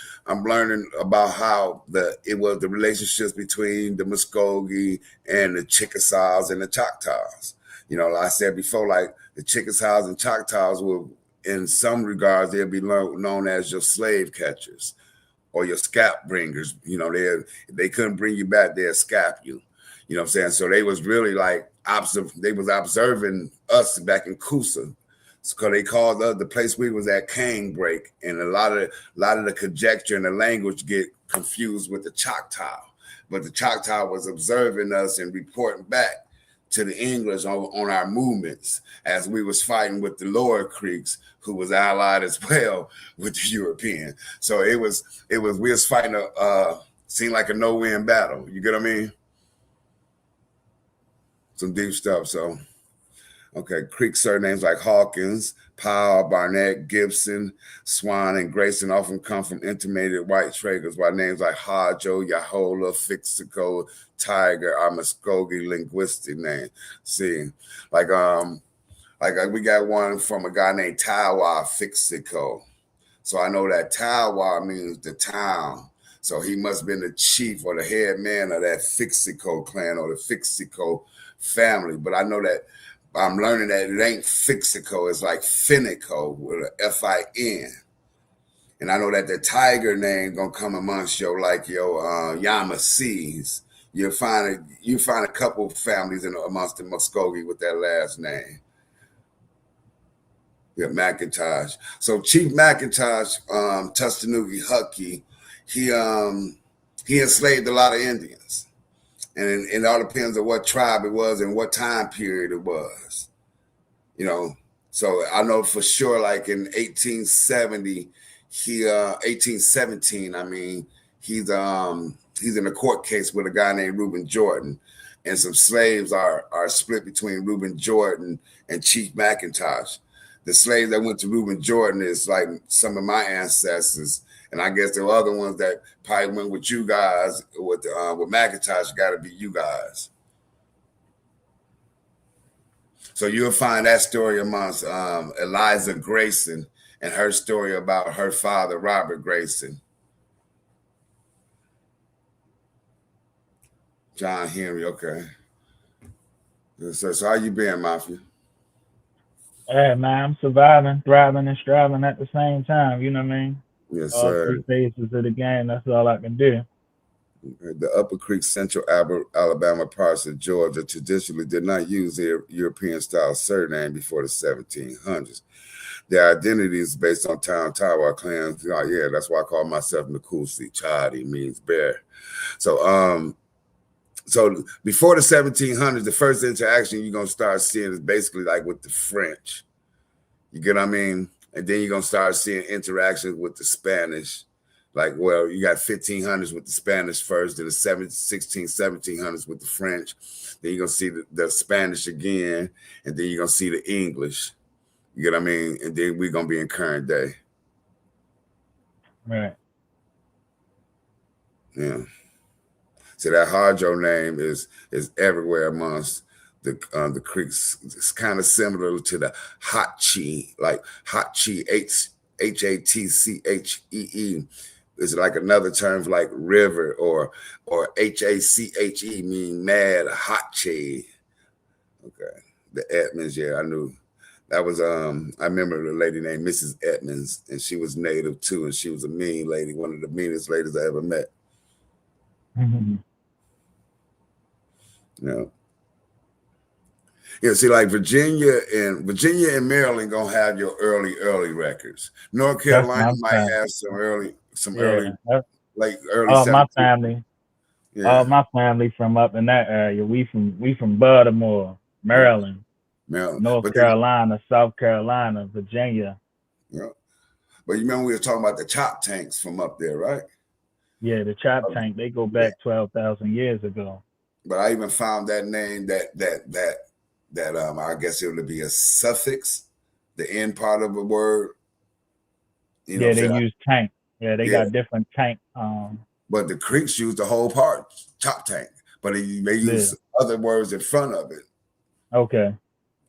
about how it was the relationships between the Muskogee and the Chickasaws and the Choctaws. Like I said before, like the Chickasaws and Choctaws were, in some regards, they'll be known as your slave catchers or your scalp bringers. They couldn't bring you back, they'd scalp you. You know what I'm saying? So they was really like they was observing us back in Coosa. Because they called the place we was at Canebrake, and a lot of the conjecture and the language get confused with the Choctaw. But the Choctaw was observing us and reporting back to the English on our movements as we was fighting with the Lower Creeks, who was allied as well with the European. So we was fighting seemed like a no-win battle. You get what I mean? Some deep stuff. So, okay, Creek surnames like Hawkins, Powell, Barnett, Gibson, Swan, and Grayson often come from intermediate white traders, while names like Hodjo, Yahola, Fixico, Tiger are Muskogee linguistic names. See, like we got one from a guy named Tawa Fixico. So I know that Tawa means the town. So he must have been the chief or the head man of that Fixico clan or the Fixico family. But I know that I'm learning that it ain't Fixico, it's like Finico with an F-I-N. And I know that the Tiger name gonna come amongst your Yamasees. You find a couple families amongst the Muskogee with that last name. Yeah, McIntosh. So Chief McIntosh, Tustanuki Huckey, he enslaved a lot of Indians. And it all depends on what tribe it was and what time period it was. So I know for sure, like in 1870, 1817, I mean, he's in a court case with a guy named Reuben Jordan, and some slaves are split between Reuben Jordan and Chief McIntosh. The slaves that went to Reuben Jordan is like some of my ancestors, and I guess there were other ones that probably went with you guys. With McIntosh, got to be you guys. So you'll find that story amongst Eliza Grayson and her story about her father, Robert Grayson. John Henry, okay. So how you been, Mafia?
Hey, man, I'm surviving, thriving, and striving at the same time. You know what I mean?
Yes,
all
sir.
All 3 phases of the game. That's all I can do.
The Upper Creek, Central Alabama parts of Georgia traditionally did not use their European-style surname before the 1700s. Their identity is based on Tawa clans. Oh, yeah, that's why I call myself Nkusi. Chadi means bear. So before the 1700s, the first interaction you're going to start seeing is basically like with the French. You get what I mean? And then you're going to start seeing interactions with the Spanish. Like, well, you got 1500s with the Spanish first, then the 1700s with the French. Then you're going to see the Spanish again, and then you're going to see the English. You get what I mean? And then we're going to be in current day.
Right.
Yeah. So that Hodjo name is everywhere amongst the Creeks. It's kind of similar to the Hatchee, like Hatchee, Hatchee. It's like another term for like river or Hache, mean mad, Hatchee. Okay. The Edmonds, yeah, I knew. That was I remember a lady named Mrs. Edmonds, and she was native too, and she was a mean lady, one of the meanest ladies I ever met.
Mm-hmm.
You know. Yeah, see, like Virginia and Maryland gonna have your early records. North
That's
Carolina
my
might
family.
have some early,
Yeah,
like early
all my
17.
family,
Yeah,
from up in that area. We from Baltimore,
yeah,
Maryland,
Maryland.
North
But then,
Carolina, South Carolina, Virginia.
yeah, but you remember we were talking about the chop tanks from up there, right?
Yeah, the chop tank, they go
Yeah.
back 12,000 years ago.
But I even found that name that I guess it would be a suffix, the end part of a word. You know
Yeah,
what
they
I'm saying?
use tank. Yeah, they
Yeah.
got different tank.
But the Creeks use the whole part, chop tank. But they
Yeah.
use other words in front of it.
Okay.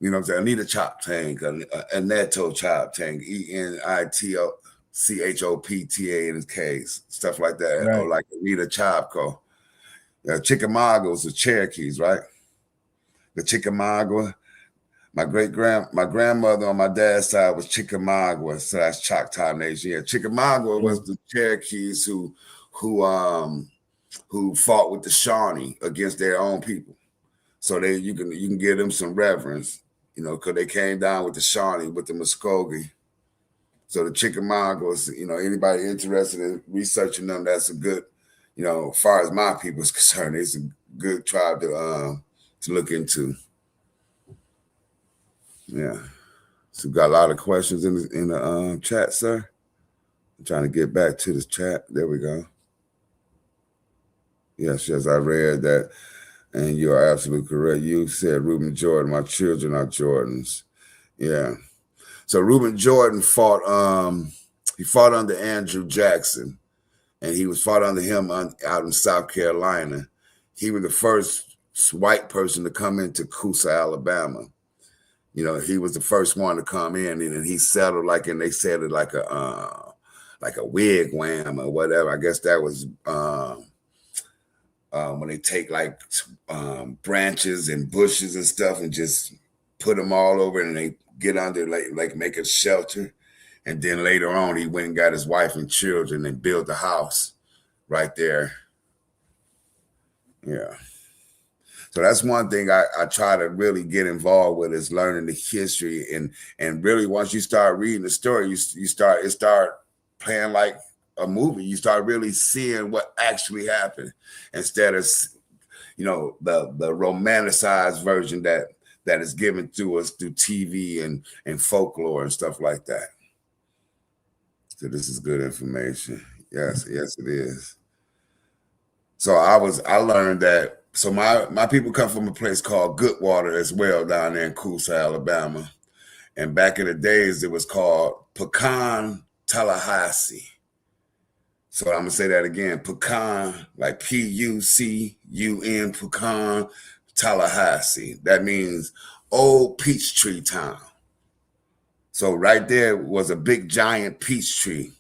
You know what I'm saying? I need a chop tank, a netto chop tank, ENITOCHOPTA in his case, stuff like that.
Right.
Or like Anita Chopko. Chickamauga was the Cherokees, right? The Chickamauga. My grandmother on my dad's side was Chickamauga, so that's Choctaw Nation. Yeah, Chickamauga was the Cherokees who fought with the Shawnee against their own people. So you can give them some reverence, you know, because they came down with the Shawnee, with the Muskogee. So the Chickamaugas, you know, anybody interested in researching them, that's a good, you know, as far as my people is concerned, it's a good tribe to look into. Yeah. So we got a lot of questions in the chat, sir. I'm trying to get back to the chat. There we go. Yes, I read that. And you are absolutely correct. You said Reuben Jordan, my children are Jordans. Yeah. So Reuben Jordan fought under Andrew Jackson, and he was fought under him out in South Carolina. He was the first white person to come into Coosa, Alabama. You know, he was the first one to come in, and he settled they said it like a wigwam or whatever. I guess that was when they take like branches and bushes and stuff and just put them all over, and they get under like make a shelter. And then later on, he went and got his wife and children and built a house right there. Yeah. So that's one thing I try to really get involved with, is learning the history, and really once you start reading the story, you start playing like a movie. You start really seeing what actually happened, instead of, you know, the romanticized version that is given to us through TV and folklore and stuff like that. So this is good information. Yes, it is. So I learned that. So my people come from a place called Goodwater as well, down there in Coosa, Alabama. And back in the days, it was called Pecan, Tallahassee. So I'm gonna say that again: Pecan, like Pucun, Pecan, Tallahassee. That means old peach tree town. So right there was a big giant peach tree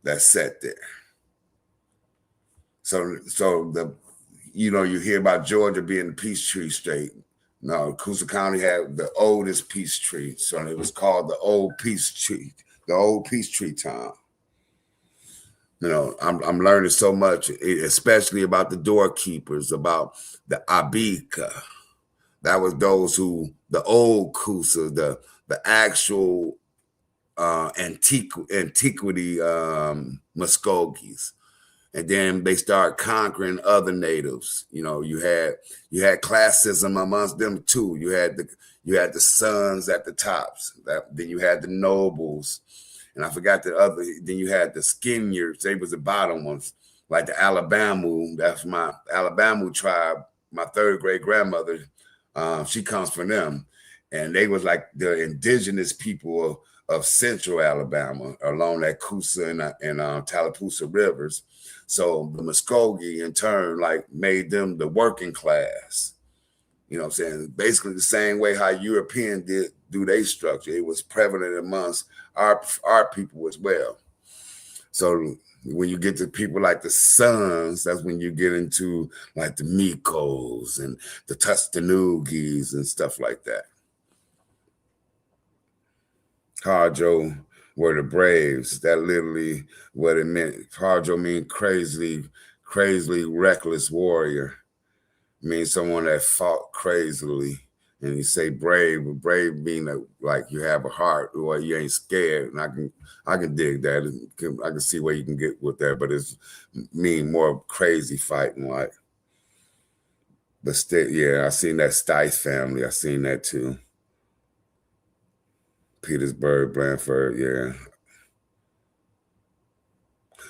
that sat there. So you hear about Georgia being the Peachtree State. No, Coosa County had the oldest peach tree, so it was called the Old Peachtree Town. You know, I'm learning so much, especially about the doorkeepers, about the Abika. That was those the old Coosa, the actual antiquity Muskogees. And then they start conquering other natives. You know, you had classism amongst them too. You had the sons at the tops. Then you had the nobles, and I forgot the other. Then you had the Skinyards. They was the bottom ones, like the Alabama. That's my Alabama tribe. My third great grandmother, she comes from them, and they was like the indigenous people of central Alabama along that Coosa and Tallapoosa rivers. So the Muskogee in turn made them the working class. You know what I'm saying? Basically the same way how European do their structure. It was prevalent amongst our people as well. So when you get to people like the Sons, that's when you get into like the Mikos and the Tustanugues and stuff like that. Harjo were the Braves. That literally what it meant. Harjo means crazily reckless warrior. It means someone that fought crazily. And you say brave, but brave mean like you have a heart or you ain't scared. And I can dig that. I can see where you can get with that, but it's mean more crazy fighting like. But still, yeah, I seen that Stice family. I seen that too. Petersburg, Blandford, yeah.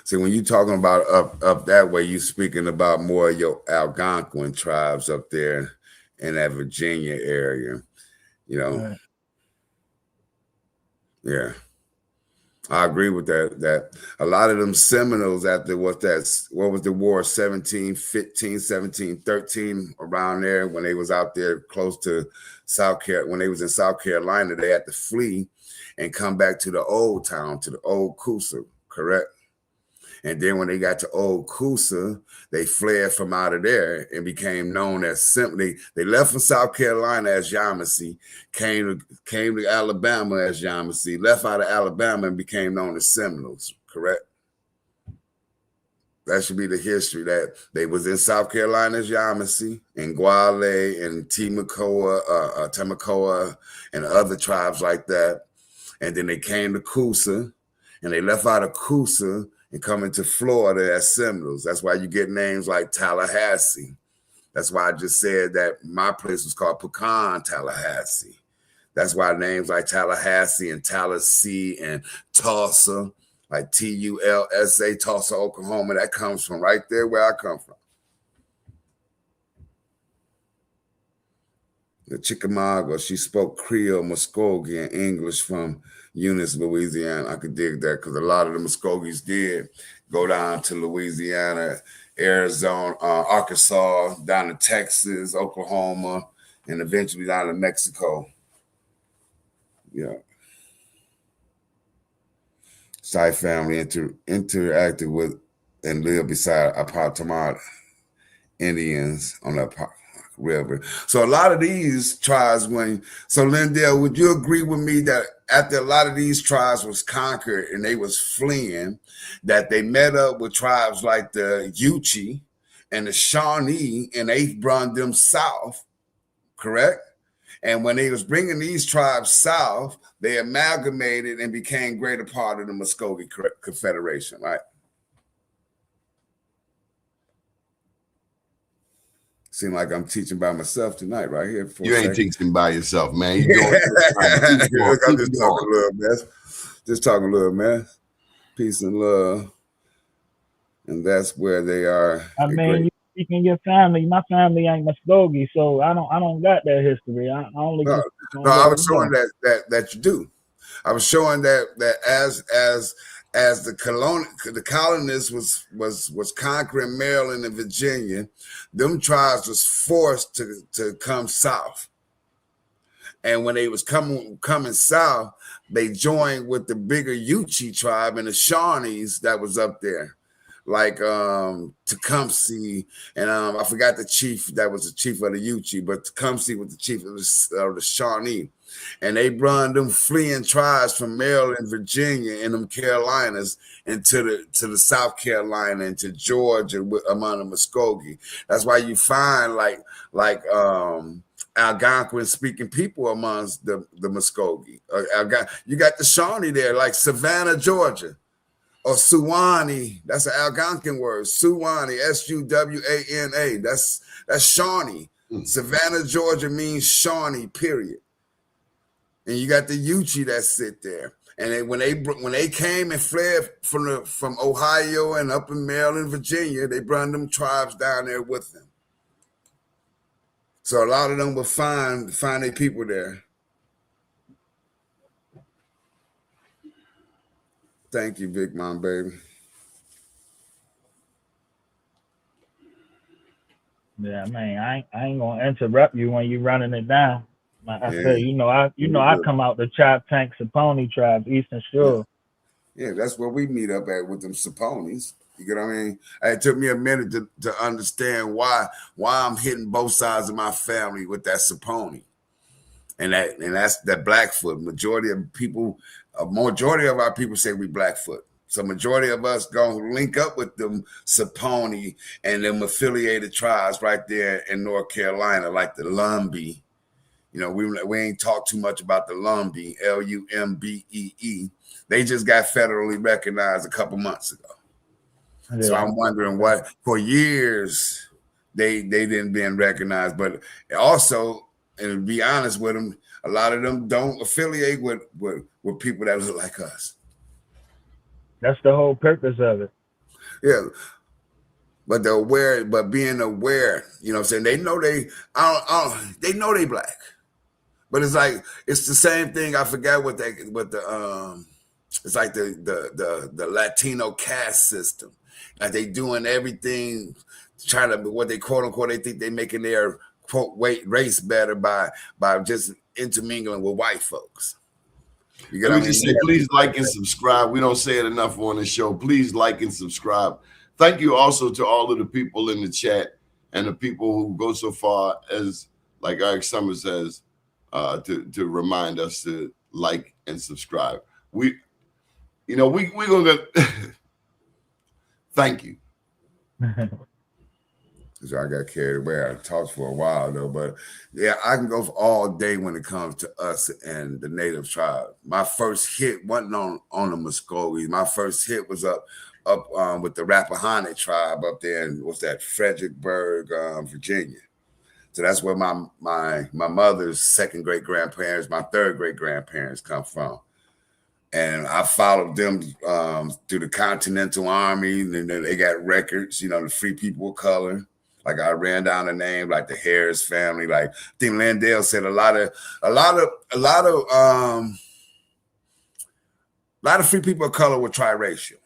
See, when you talking about up that way, you speaking about more of your Algonquin tribes up there in that Virginia area, you know.
Right.
Yeah. I agree with that. That a lot of them Seminoles after what was the war, 1715, 1713, around there, when they was out there close to South Carolina, when they was in South Carolina, they had to flee and come back to the old town, to the old Coosa, correct? And then when they got to Old Coosa, they fled from out of there and became known as simply. They left from South Carolina as Yamasee, came to Alabama as Yamasee, left out of Alabama and became known as Seminoles. Correct? That should be the history, that they was in South Carolina as Yamasee and Guale and Tamacoa and other tribes like that. And then they came to Coosa and they left out of Coosa and coming to Florida as Seminoles. That's why you get names like Tallahassee. That's why I just said that my place was called Pecan, Tallahassee. That's why names like Tallahassee and Tallahassee and Tulsa, like Tulsa, Tulsa, Oklahoma, that comes from right there where I come from. The Chickamauga, she spoke Creole, Muskogee, and English from Eunice, Louisiana. I could dig that because a lot of the Muskogees did go down to Louisiana, Arizona, Arkansas, down to Texas, Oklahoma, and eventually down to Mexico. Yeah. Side family interacted with and lived beside Apatomat Indians on the River. So a lot of these tribes, so Lindell, would you agree with me that after a lot of these tribes was conquered and they was fleeing, that they met up with tribes like the Yuchi and the Shawnee and they brought them south, correct? And when they was bringing these tribes south, they amalgamated and became greater part of the Muskogee Confederation, right? Seem like I'm teaching by myself tonight, right here.
You ain't teaching by yourself, man. You
I'm just talking a little mess. Just talking a little mess. Peace and love. And that's where they are.
I mean, you speaking your family. My family ain't Muskogee, so I don't got that history. I only
no, I was showing that you do. I was showing that as the colonists was conquering Maryland and Virginia, them tribes was forced to come south. And when they was coming south, they joined with the bigger Yuchi tribe and the Shawnees that was up there, like Tecumseh, and I forgot the chief that was the chief of the Yuchi, but Tecumseh was the chief of the Shawnee. And they brought them fleeing tribes from Maryland, Virginia, and them Carolinas into the South Carolina, into Georgia among the Muskogee. That's why you find like Algonquin speaking people amongst the Muskogee. You got the Shawnee there, like Savannah, Georgia, or Suwannee. That's an Algonquin word. Suwannee, Suwana. That's Shawnee. Savannah, Georgia means Shawnee, period. And you got the Yuchi that sit there. And when they came and fled from Ohio and up in Maryland, Virginia, they brought them tribes down there with them. So a lot of them will find their people there. Thank you, Big Mom, baby.
Yeah, man, I ain't gonna interrupt you when you running it down. Like I said, I come out the Chop Tank Saponi tribes, Eastern Shore.
Yeah, that's where we meet up at with them Saponis. You get what I mean? It took me a minute to understand why I'm hitting both sides of my family with that Saponi. And that's that Blackfoot. Majority of our people say we Blackfoot. So majority of us gonna link up with them Saponi and them affiliated tribes right there in North Carolina, like the Lumbee. You know, we ain't talked too much about the Lumbee, Lumbee. They just got federally recognized a couple months ago. Yeah. So I'm wondering what, for years, they didn't been recognized. But also, and to be honest with them, a lot of them don't affiliate with people that look like us.
That's the whole purpose of it.
Yeah. But being aware, you know what I'm saying? They know they know they black. But it's like, it's the same thing. I forgot it's like the Latino caste system. Like they doing everything, trying to, what they quote unquote, they think they making their quote race better by just intermingling with white folks.
You get Let me just say, please like and subscribe. We don't say it enough on the show. Please like and subscribe. Thank you also to all of the people in the chat and the people who go so far as, like Eric Summers says, to remind us to like and subscribe. We're gonna thank you.
So I got carried away. I talked for a while though, but yeah, I can go for all day when it comes to us and the native tribe. My first hit wasn't on the Muskogee. My first hit was up with the Rappahannock tribe up there in, what's that, Fredericksburg, Virginia. So that's where my mother's second great grandparents, my third great grandparents come from. And I followed them through the Continental Army, and then they got records, you know, the Free People of Color. Like I ran down the name, like the Harris family. Like I think Landale said a lot of free people of color were triracial,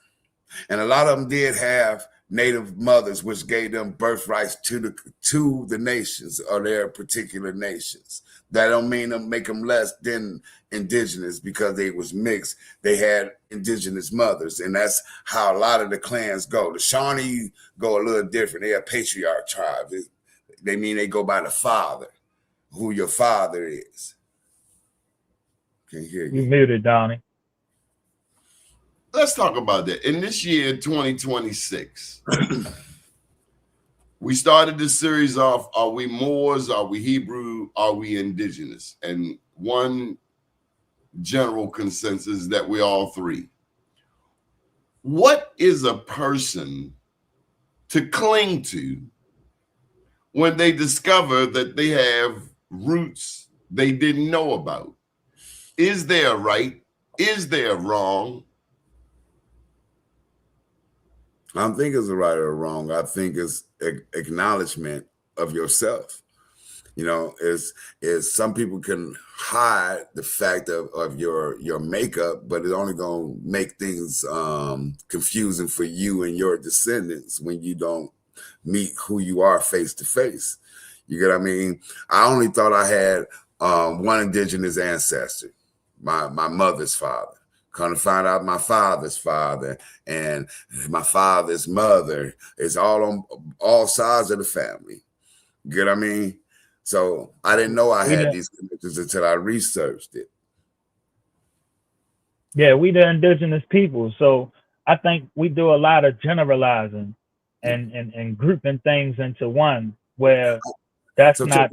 and a lot of them did have native mothers, which gave them birthrights to the nations or their particular nations. That don't mean to make them less than indigenous because they was mixed. They had indigenous mothers, and that's how a lot of the clans go. The Shawnee go a little different. They are patriarch tribes. They mean they go by the father, who your father is. Can't hear you.
You muted, Donnie.
Let's talk about that. In this year, 2026, we started this series off, are we Moors, are we Hebrew, are we indigenous? And one general consensus that we're all three. What is a person to cling to when they discover that they have roots they didn't know about? Is there a right? Is there a wrong?
I don't think it's a right or a wrong. I think it's acknowledgement of yourself. You know, is some people can hide the fact of your makeup, but it's only gonna make things confusing for you and your descendants when you don't meet who you are face to face. You get what I mean? I only thought I had one indigenous ancestor, my mother's father. Come to find out my father's father and my father's mother is all on all sides of the family. You get what I mean? So I didn't know I had these connections until I researched it.
Yeah, we the indigenous people. So I think we do a lot of generalizing and grouping things into one where that's not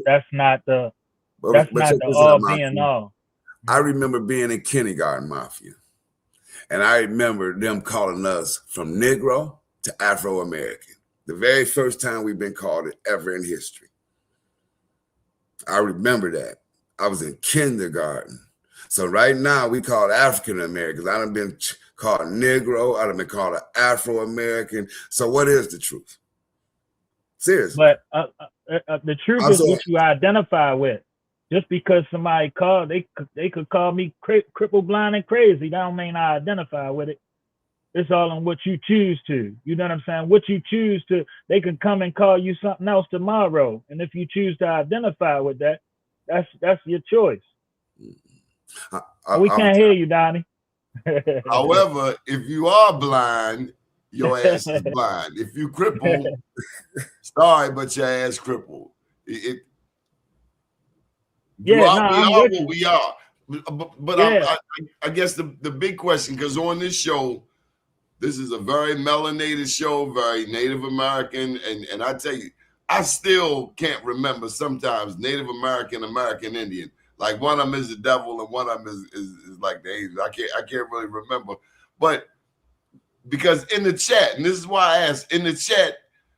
the all being all.
I remember being in kindergarten, Mafia. And I remember them calling us from Negro to Afro-American. The very first time we've been called it ever in history. I remember that. I was in kindergarten. So right now we call African-Americans. I done been called Negro. I done been called Afro-American. So what is the truth? Seriously.
But the truth is what you identify with. Just because somebody called, they could call me crippled, blind, and crazy. That don't mean I identify with it. It's all on what you choose to. You know what I'm saying? What you choose to, they can come and call you something else tomorrow. And if you choose to identify with that, that's your choice. We can't hear you, Donnie.
However, if you are blind, your ass is blind. If you crippled, sorry, but your ass crippled. We are what we are. But yeah. I guess the big question, because on this show, this is a very melanated show, very Native American, and I tell you, I still can't remember sometimes Native American, American Indian. Like one of them is the devil and one of them is like the angel. I can't really remember. But because in the chat, and this is why I asked, in the chat,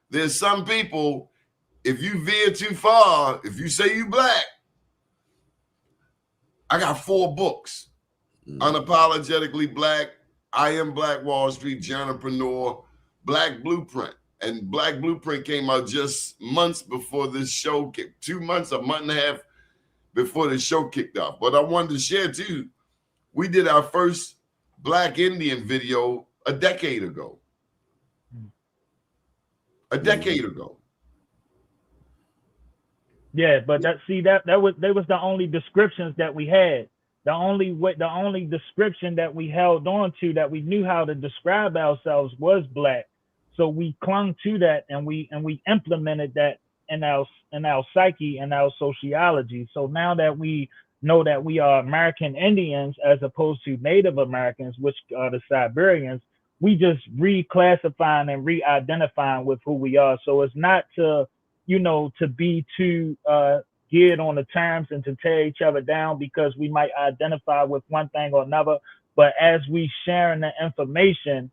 there's some people, if you veer too far, if you say you black, I got 4 books. Unapologetically Black, I Am Black Wall Street, Journalpreneur, Black Blueprint. And Black Blueprint came out just months before this show, 2 months, a month and a half before the show kicked off. But I wanted to share too, we did our first Black Indian video a decade ago. A decade ago.
Yeah, but that was the only descriptions that we had. The only description that we held on to, that we knew how to describe ourselves, was black. So we clung to that, and we implemented that in our psyche and our sociology. So now that we know that we are American Indians as opposed to Native Americans, which are the Siberians, we just reclassifying and re-identifying with who we are. So it's not to be too geared on the terms and to tear each other down because we might identify with one thing or another. But as we sharing the information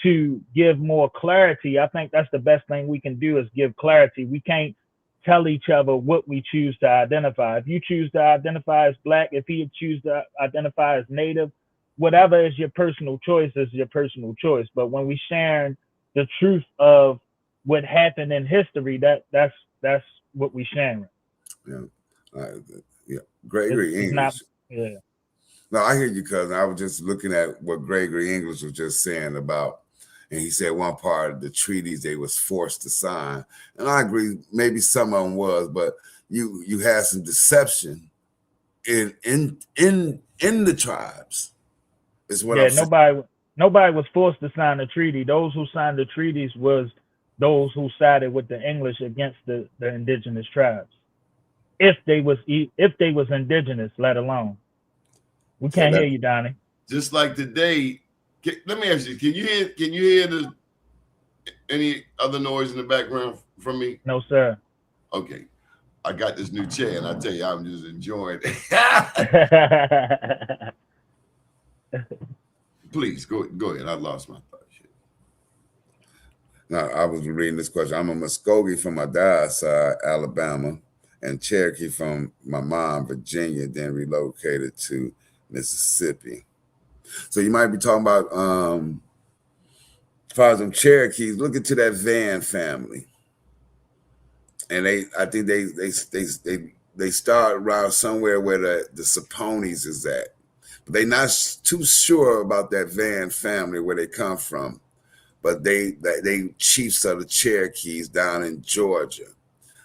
to give more clarity, I think that's the best thing we can do, is give clarity. We can't tell each other what we choose to identify. If you choose to identify as black, if he choose to identify as Native, whatever is your personal choice is your personal choice. But when we sharing the truth of what happened in history, that's what we sharing.
Yeah. Gregory English.
Yeah.
No, I hear you, cousin. I was just looking at what Gregory English was just saying about, and he said one part of the treaties they was forced to sign, and I agree. Maybe some of them was, but you had some deception in the tribes. Is what I'm saying.
Nobody was forced to sign the treaty. Those who signed the treaties was those who sided with the English against the indigenous tribes. If they was indigenous, let alone. We can't hear you, Donnie.
Just like today, let me ask you, can you hear any other noise in the background from me?
No, sir.
Okay. I got this new chair, and I tell you, I'm just enjoying it. Please, go ahead. I lost my thought.
Now, I was reading this question. I'm a Muskogee from my dad's side, Alabama, and Cherokee from my mom, Virginia, then relocated to Mississippi. So you might be talking about, as far as them Cherokees, look into that Van family. And I think they start around somewhere where the Saponies is at. But they're not too sure about that Van family, where they come from. But they chiefs of the Cherokees down in Georgia.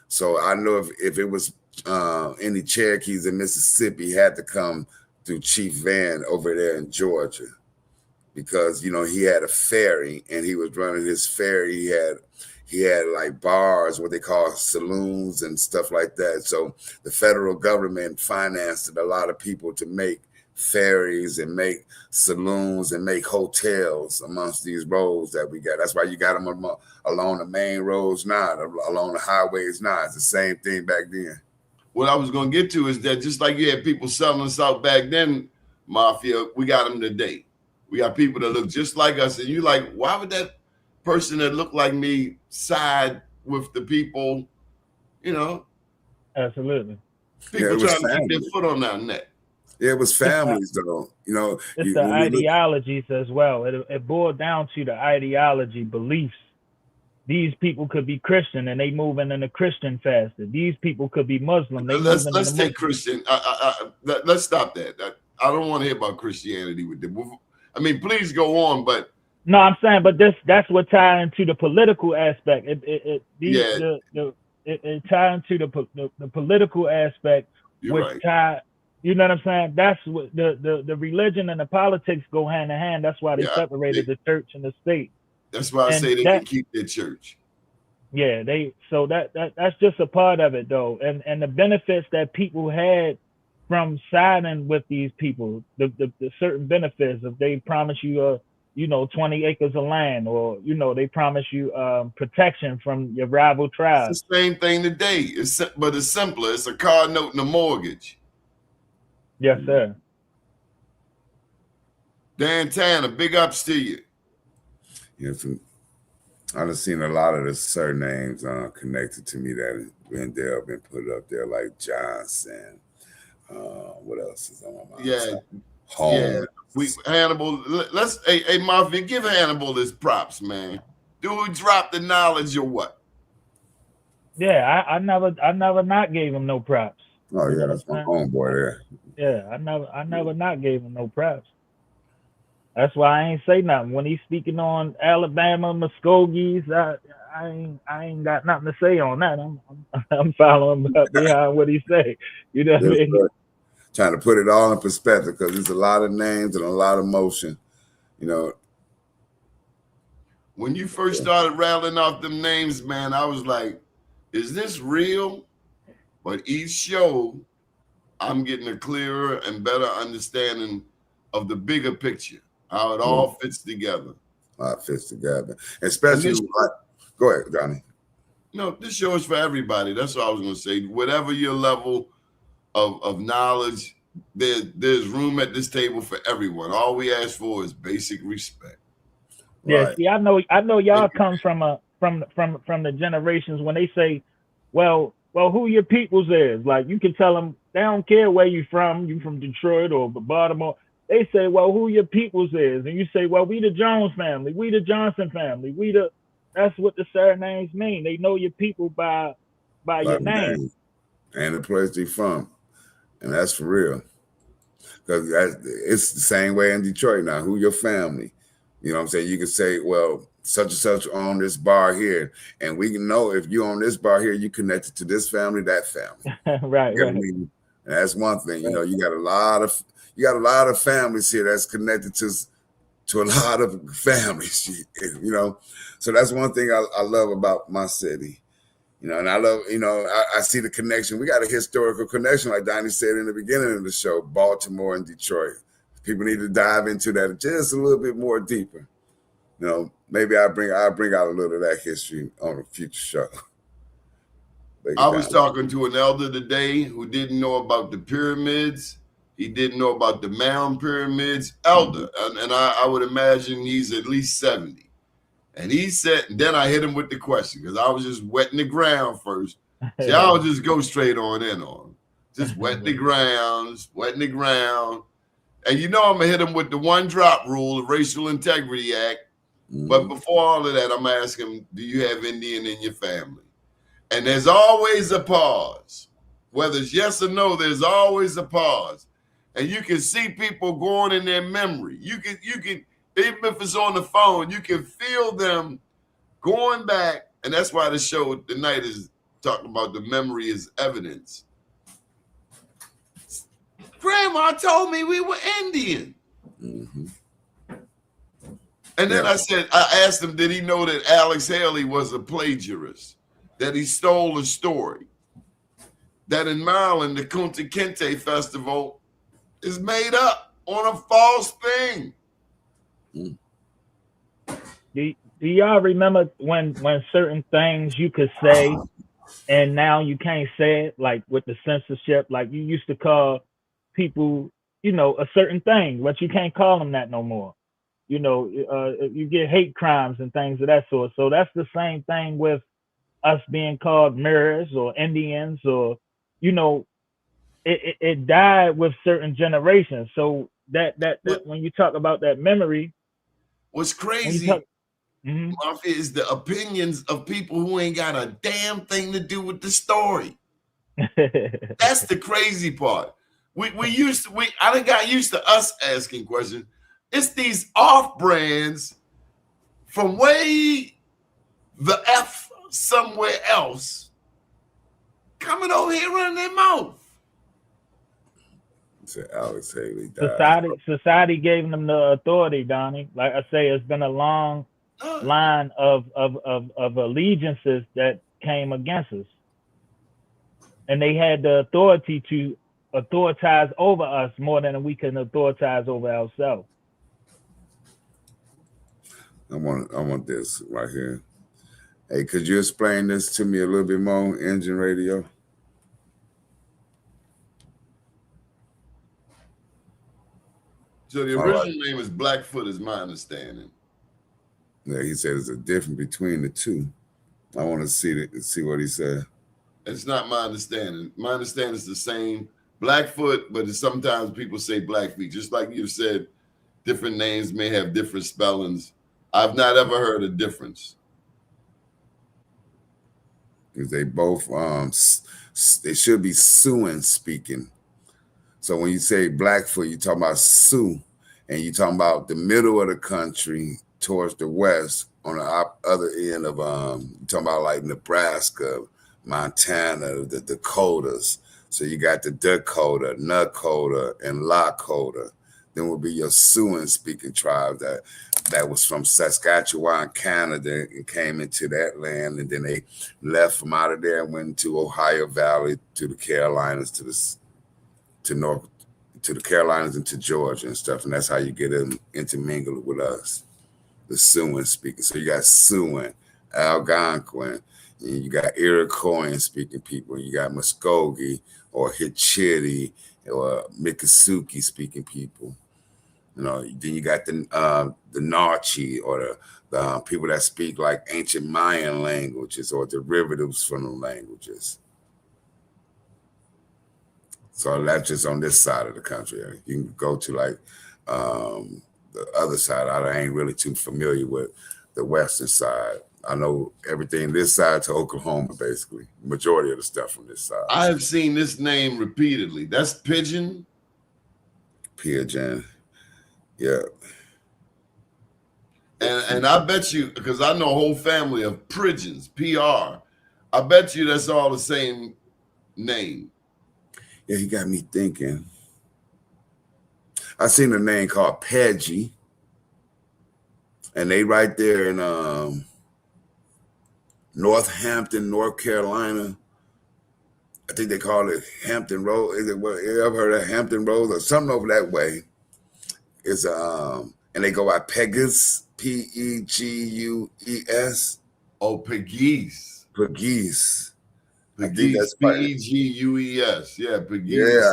So I know if it was any Cherokees in Mississippi, had to come through Chief Van over there in Georgia, because he had a ferry and he was running his ferry. He had like bars, what they call saloons and stuff like that. So the federal government financed a lot of people to make ferries and make saloons and make hotels amongst these roads that we got. That's why you got them along the main roads now, along the highways now. It's the same thing back then.
What I was going to get to is that just like you had people selling South back then, Mafia, we got them today. We got people that look just like us. And you like, why would that person that looked like me side with the people,
Absolutely.
People trying to keep their foot on their neck.
Yeah, it was families, though.
It's the ideologies as well. It boiled down to the ideology, beliefs. These people could be Christian and they moving in the Christian faster. These people could be Muslim.
Let's take Christian. Let's stop that. I don't want to hear about Christianity with them. I mean, please go on, but
no, I'm saying, but that's what ties into the political aspect. It ties into the political aspect,
You're right.
tie. You know what I'm saying? That's what the religion and the politics go hand in hand. That's why they separated the church and the state.
That's why I say they can keep their church.
Yeah, that's just a part of it, though. And the benefits that people had from siding with these people, the certain benefits, if they promise you you know, 20 acres of land, or, you know, they promise you protection from your rival tribe.
It's the same thing today. But it's simpler. It's a car note and a mortgage.
Yes, sir.
Dan Tanner, big ups to you.
Yes, I've seen a lot of the surnames connected to me that been put up there, like Johnson. What else is on my mind?
Yeah,
Home.
yeah. Hannibal. Hey Mafia, give Hannibal his props, man. Dude dropped the knowledge or what?
Yeah, I never not gave him no props.
Oh yeah, that's my homeboy there.
Yeah, I never not gave him no props. That's why I ain't say nothing when he's speaking on Alabama Muskogees. I ain't got nothing to say on that. I'm following behind what he say. You know what I mean?
Right. Trying to put it all in perspective, because there's a lot of names and a lot of motion. You know,
when you first started rattling off them names, man, I was like, is this real? But each show, I'm getting a clearer and better understanding of the bigger picture, how it all fits together.
Especially, go ahead, Johnny.
No, this show is for everybody. That's what I was going to say. Whatever your level of knowledge, there's room at this table for everyone. All we ask for is basic respect.
Yeah,
Right.
see, I know y'all come from the generations when they say, well, who your peoples is. Like, you can tell them they don't care where you from Detroit or Baltimore. They say, well, who your peoples is, and you say, well, we the Jones family, we the Johnson family, that's what the surnames mean. They know your people by your name
and the place you're from, and that's for real. Because it's the same way in Detroit now. Who your family? You know what I'm saying? You can say, well, such and such on this bar here, and we can know if you on this bar here, you connected to this family, that family.
right.
And that's one thing. You know, you got a lot of families here that's connected to a lot of families. You know, so that's one thing I love about my city. You know, and I love, you know, I see the connection. We got a historical connection, like Donnie said in the beginning of the show, Baltimore and Detroit. People need to dive into that just a little bit more deeper. You know, maybe I'll bring out a little of that history on a future show.
I was talking to an elder today who didn't know about the pyramids. He didn't know about the mound pyramids. Elder, and I would imagine he's at least 70. And he said, then I hit him with the question, because I was just wetting the ground first. See, I'll just go straight on in on him. Just wetting the ground. And you know I'm going to hit him with the one drop rule, the Racial Integrity Act. But before all of that, I'm going to ask him, do you have Indian in your family? And there's always a pause. Whether it's yes or no, there's always a pause. And you can see people going in their memory. You can, even if it's on the phone, you can feel them going back. And that's why the show tonight is talking about the memory is evidence. Grandma told me we were Indian. And then I asked him, did he know that Alex Haley was a plagiarist? That he stole a story? That in Maryland, the Kunta Kinte Festival is made up on a false thing.
Do y'all remember when certain things you could say and now you can't say it, like with the censorship? Like, you used to call people, you know, a certain thing, but you can't call them that no more. You know, you get hate crimes and things of that sort. So that's the same thing with us being called mirrors or Indians, or, you know, it died with certain generations. So that when you talk about that memory,
what's crazy is the opinions of people who ain't got a damn thing to do with the story. That's the crazy part. I done got used to us asking questions. It's these off brands from way the F somewhere else coming over here running their mouth.
Alex Haley died.
Society gave them the authority, Donnie. Like I say, it's been a long line of allegiances that came against us, and they had the authority to authoritize over us more than we can authoritize over ourselves.
I want this right here. Hey, could you explain this to me a little bit more, Engine Radio?
So the original name is Blackfoot, is my understanding.
Yeah, he said there's a difference between the two. I want to see what he said.
It's not my understanding. My understanding is the same. Blackfoot, but sometimes people say Blackfeet. Just like you said, different names may have different spellings. I've not ever heard a difference.
Because they both they should be Siouan speaking. So when you say Blackfoot, you're talking about Sioux, and you're talking about the middle of the country towards the west on the other end of you're talking about like Nebraska, Montana, the Dakotas. So you got the Dakota, Nakota, and Lakota. Then will be your Siouan speaking tribes that was from Saskatchewan, Canada, and came into that land, and then they left from out of there and went to Ohio Valley, to the Carolinas, to the Carolinas and to Georgia and stuff, and that's how you get them intermingled with us, the Siouan speaking. So you got Siouan, Algonquin, and you got Iroquois speaking people, and you got Muskogee or Hitchiti or Miccosukee speaking people. You know, then you got the Nachi or the people that speak like ancient Mayan languages or derivatives from the languages. So that's just on this side of the country. You can go to like the other side. I ain't really too familiar with the western side. I know everything this side to Oklahoma, basically. Majority of the stuff from this side.
I have seen this name repeatedly. That's Pigeon.
Pigeon. Yeah.
And I bet you, because I know a whole family of Pigeons, PR. I bet you that's all the same name.
Yeah, he got me thinking. I seen a name called Peggy, and they right there in Northampton, North Carolina. I think they call it Hampton Road. Is it what you ever heard of Hampton Road or something over that way? It's and they go by Pegues, Pegues.
Oh, Pegues.
Pegues.
Pegues, Pegues. Yeah, Pegues.
Yeah.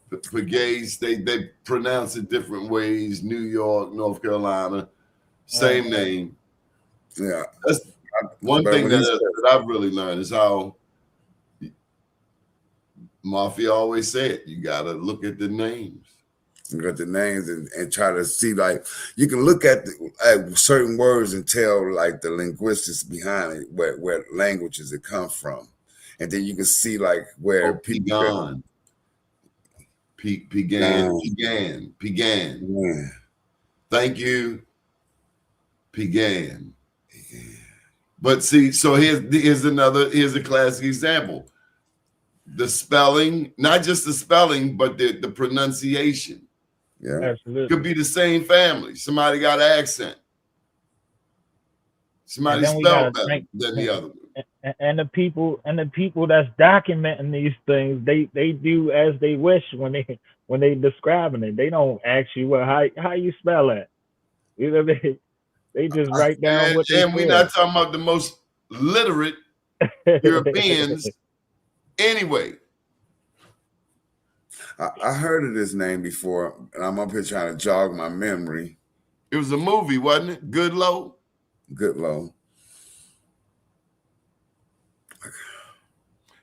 Pegues, they pronounce it different ways. New York, North Carolina, same name.
Yeah.
That's one thing that I've really learned is how Mafia always said, you got to look at the names.
You got the names and try to see, like, you can look at certain words and tell, like, the linguistics behind it, where languages it come from. And then you can see, like, where
people... Pegan.
Yeah.
Thank you, Pegan. But see, so here's a classic example. The spelling, not just the spelling, but the pronunciation.
Yeah,
absolutely.
Could be the same family. Somebody got an accent. Somebody spelled better than the other one.
And the people that's documenting these things, they do as they wish when they describing it. They don't ask you, well, how you spell that? You know, they just write down what they
and we're not talking about the most literate Europeans anyway.
I heard of this name before, and I'm up here trying to jog my memory.
It was a movie, wasn't it? Goodlow.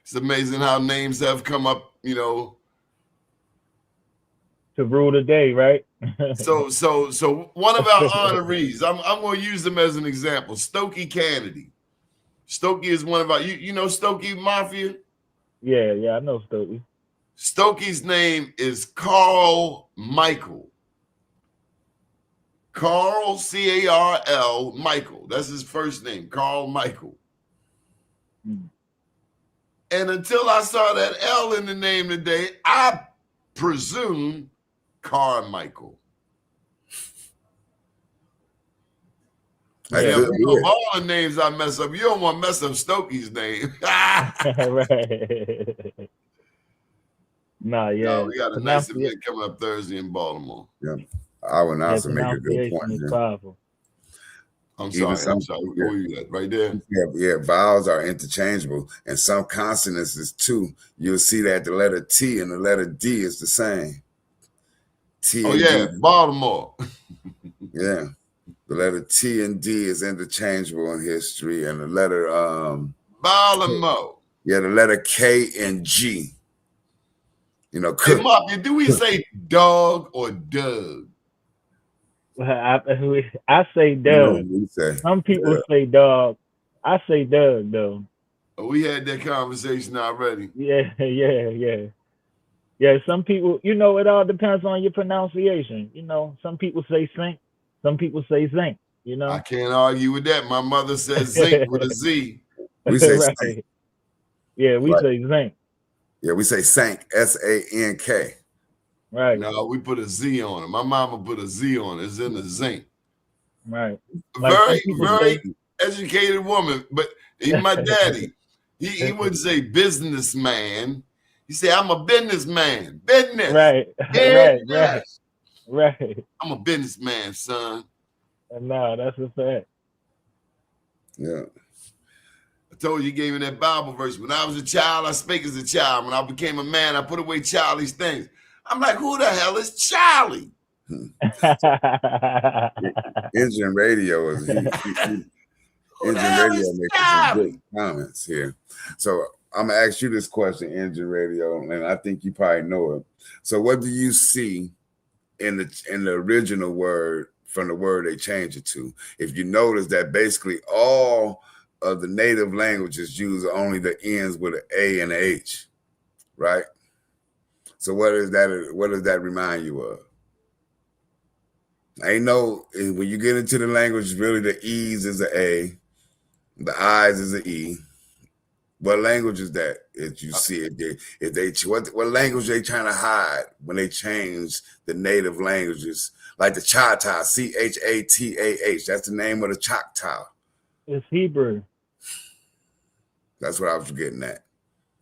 It's amazing how names have come up, you know,
to rule the day, right?
So one of our honorees, I'm going to use them as an example. Stokey Kennedy. Stokey is one of our, you know Stokey Mafia?
Yeah, I know Stokey.
Stokey's name is Carl Michael. Carl, C-A-R-L, Michael. That's his first name, Carl Michael. And until I saw that L in the name today, I presume Carmichael. Yeah, of all the names I mess up, you don't want to mess up Stokey's name.
Right. Nah, yeah.
No, we got a nice event coming up Thursday in Baltimore.
Yeah, I would also make a good point.
Powerful.
I'm
Even
sorry. Where you at? Right there?
Yeah, vowels are interchangeable, and some consonants is too. You'll see that the letter T and the letter D is the same. T
Oh
and
yeah,
D.
Baltimore.
Yeah. The letter T and D is interchangeable in history, and the letter
Baltimore.
yeah, the letter K and G. You know,
Hey, Mafia, do we say dog or Doug?
I say
you know,
Doug.
we say,
Some people
yeah.
say dog. I say Doug though.
Oh, we had that conversation already.
Yeah. Some people, it all depends on your pronunciation. Some people say sink, some people say zinc.
I can't argue with that. My mother says zinc with a Z.
We say
right.
sank.
Yeah, we
Right.
say zinc.
Yeah, we say sank, S-A-N-K.
Right.
No, we put a Z on it. My mama put a Z on it. It's in the zinc.
Right.
Very, very educated woman. But even my daddy, he wouldn't say businessman. He said, I'm a businessman. Business.
Right.
Business.
Right.
I'm a businessman, son.
No, that's a fact.
Yeah.
I told you, he gave me that Bible verse. When I was a child, I spake as a child. When I became a man, I put away childish things. I'm like, who the hell is Charlie?
Engine Radio is Engine Radio making some good comments here. So I'm gonna ask you this question, Engine Radio, and I think you probably know it. So what do you see in the original word from the word they changed it to? If you notice that basically all of the native languages use only the ends with an A and an H, right? So what does that remind you of? I know when you get into the language, really the E's is an A, the I's is an E. What language is that? If you see it, what language they trying to hide when they change the native languages, like the Choctaw, Chatah. That's the name of the Choctaw.
It's Hebrew.
That's what I was getting at.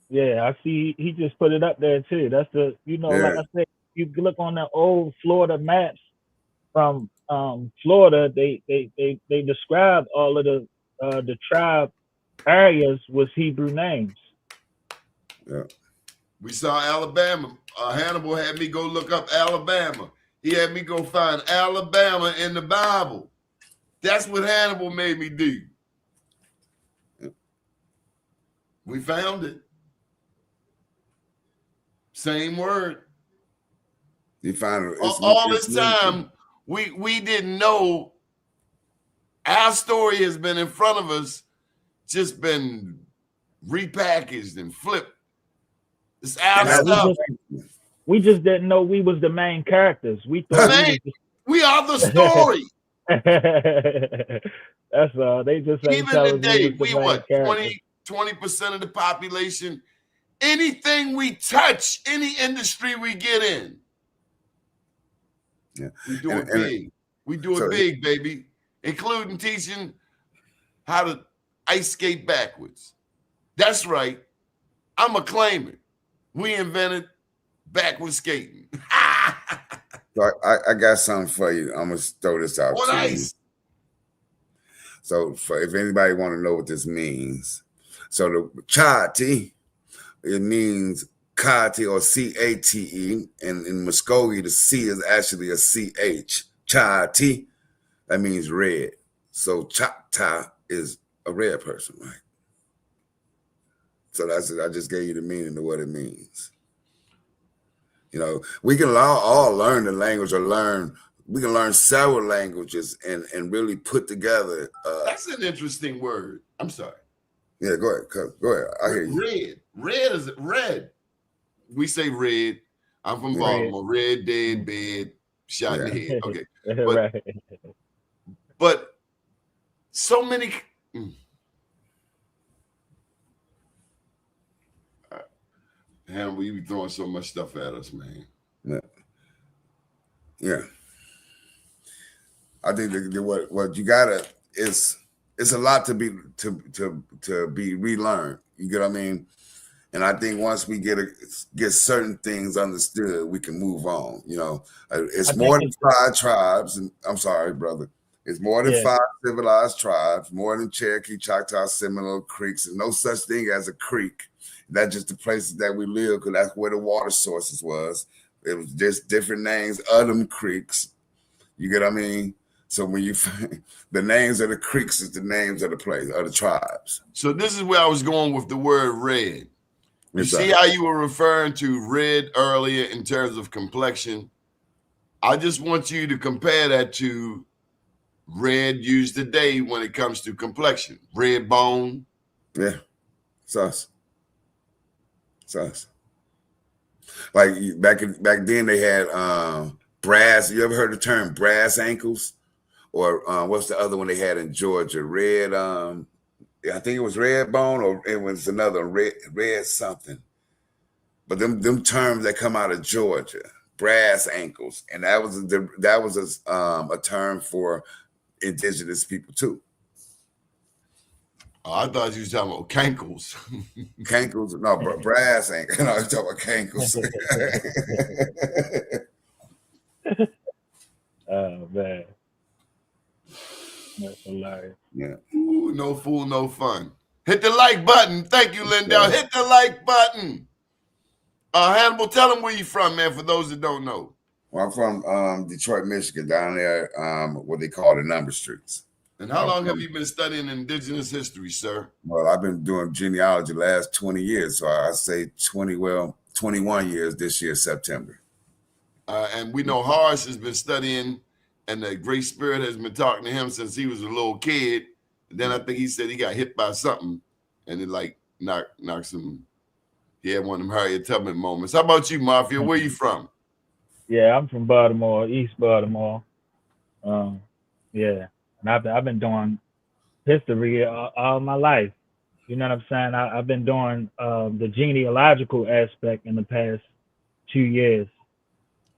Yeah, I see. He just put it up there too. That's the, like I said, you look on the old Florida maps from Florida. They described all of the tribe areas with Hebrew names.
Yeah.
We saw Alabama. Hannibal had me go look up Alabama. He had me go find Alabama in the Bible. That's what Hannibal made me do. We found it. Same word.
You find it.
All this time, we didn't know. Our story has been in front of us, just been repackaged and flipped. It's our stuff.
We just didn't know we was the main characters. We thought
we are the story.
That's all. They just ain't
even today,
we what
20% of the population. Anything we touch, any industry we get in, we do it big. We do it big, baby, including teaching how to ice skate backwards. That's right. I'm a claim it. We invented backward skating.
So I got something for you. I'm gonna throw this out to you. So if anybody want to know what this means, so the Chati, it means Kati or C-A-T-E, and in Muskogee, the C is actually a C-H. Chati, that means red. So Choctaw is a red person, right? So that's it. I just gave you the meaning of what it means. We can all learn the language we can learn several languages and really put together.
That's an interesting word. I'm sorry.
Yeah, go ahead. Go ahead. I hear you.
Red is red. We say red. I'm from Baltimore. Red, dead, bed, shot in the head. Okay. But so many. Hannibal, you be throwing so much stuff at us, man.
Yeah. I think that what you gotta it's a lot to be relearned. You get what I mean? And I think once we get certain things understood, we can move on. It's more than 5 tribes. And I'm sorry, brother. It's more than 5 civilized tribes, more than Cherokee, Choctaw, Seminole, Creeks. There's no such thing as a creek. That's just the places that we live, because that's where the water sources was. It was just different names of them creeks. You get what I mean? So when you find the names of the creeks is the names of the place, of the tribes.
So this is where I was going with the word red. You see how you were referring to red earlier in terms of complexion? I just want you to compare that to red used today when it comes to complexion. Red bone.
Yeah. It's us. It's us. Like back then they had brass. You ever heard the term brass ankles? Or what's the other one they had in Georgia? Red, I think it was red bone, or it was another red something. But them terms that come out of Georgia, brass ankles, and that was a term for indigenous people too.
Oh, I thought you were talking about cankles.
Cankles, no, brass ankles. No, you're talking about cankles.
Oh man, that's hilarious.
Yeah.
Ooh, no fool, no fun. Hit the like button. Thank you, Lindell. Yeah. Hit the like button. Hannibal, tell them where you from, man, for those that don't know.
Well, I'm from Detroit, Michigan, down there, what they call the number streets.
And how long have you been studying indigenous history, sir?
Well, I've been doing genealogy the last 20 years. So I say 21 years this year, September.
And we know Horace has been studying, and the Great Spirit has been talking to him since he was a little kid. And then I think he said he got hit by something, and it like knocks him. He had one of them Harriet Tubman moments. How about you, Mafia? Where you from?
Yeah, I'm from Baltimore, East Baltimore. Yeah, and I've been doing history all my life. You know what I'm saying? I've been doing the genealogical aspect in the past 2 years.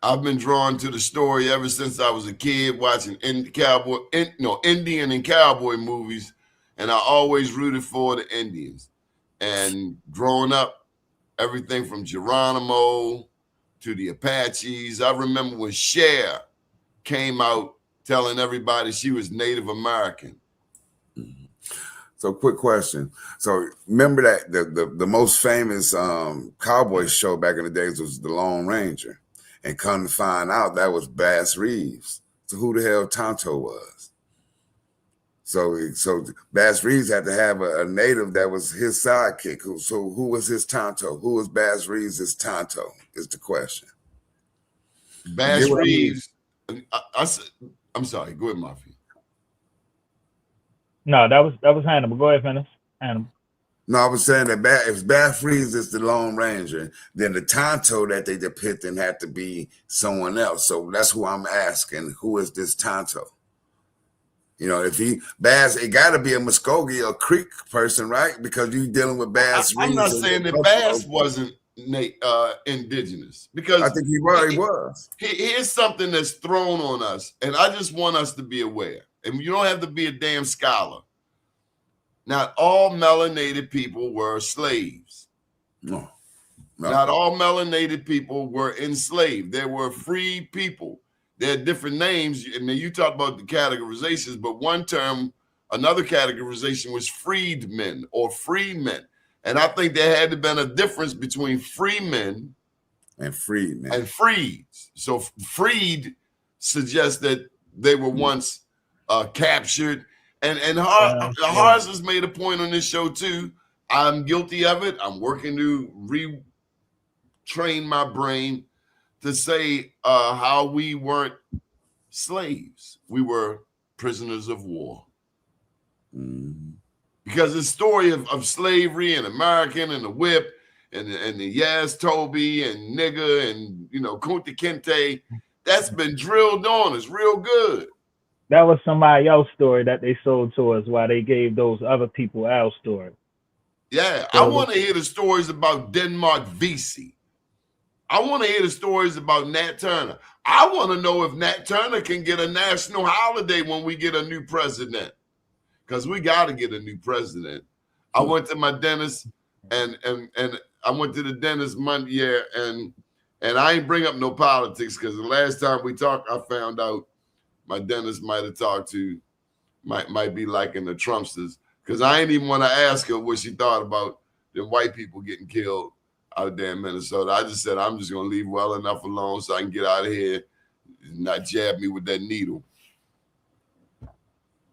I've been drawn to the story ever since I was a kid, watching Indian and cowboy movies, and I always rooted for the Indians. And growing up, everything from Geronimo to the Apaches. I remember when Cher came out telling everybody she was Native American.
So quick question. So remember that the most famous cowboy show back in the days was The Lone Ranger. And come to find out that was Bass Reeves. So who the hell Tonto was? So Bass Reeves had to have a native that was his sidekick. So who was his Tonto? Who was Bass Reeves' Tonto is the question.
Bass Reeves. I'm sorry. Go ahead, Mafia.
No, that was Hannibal. Go ahead, finish. Hannibal.
No, I was saying that if Bass Reeves is the Lone Ranger, then the Tonto that they depicting had to be someone else. So that's who I'm asking. Who is this Tonto? You know, if Bass, it got to be a Muskogee or Creek person, right? Because you're dealing with Bass Reeves.
I'm not saying that Bass wasn't indigenous, because
I think he was.
Here's something that's thrown on us, and I just want us to be aware. And you don't have to be a damn scholar. Not all melanated people were slaves.
No.
Not all melanated people were enslaved. There were free people. There are different names. And then you talk about the categorizations, but another categorization was freedmen or freemen. And I think there had to been a difference between freemen
and freedmen
and freeds. So freed suggests that they were once captured. And Harz has made a point on this show too. I'm guilty of it. I'm working to retrain my brain to say how we weren't slaves. We were prisoners of war.
Mm-hmm.
Because the story of slavery and American and the whip and the Yas Toby and nigger and, Kunta Kinte, that's been drilled on us real good.
That was somebody else's story that they sold to us while they gave those other people our story.
Yeah, I want to hear the stories about Denmark Vesey. I want to hear the stories about Nat Turner. I want to know if Nat Turner can get a national holiday when we get a new president, because we got to get a new president. I went to my dentist, and I went to the dentist Monday, and I ain't bring up no politics, because the last time we talked, I found out my dentist might have talked to might be liking the Trumpsters, because I ain't even want to ask her what she thought about the white people getting killed out there in Minnesota. I just said I'm just gonna leave well enough alone so I can get out of here and not jab me with that needle.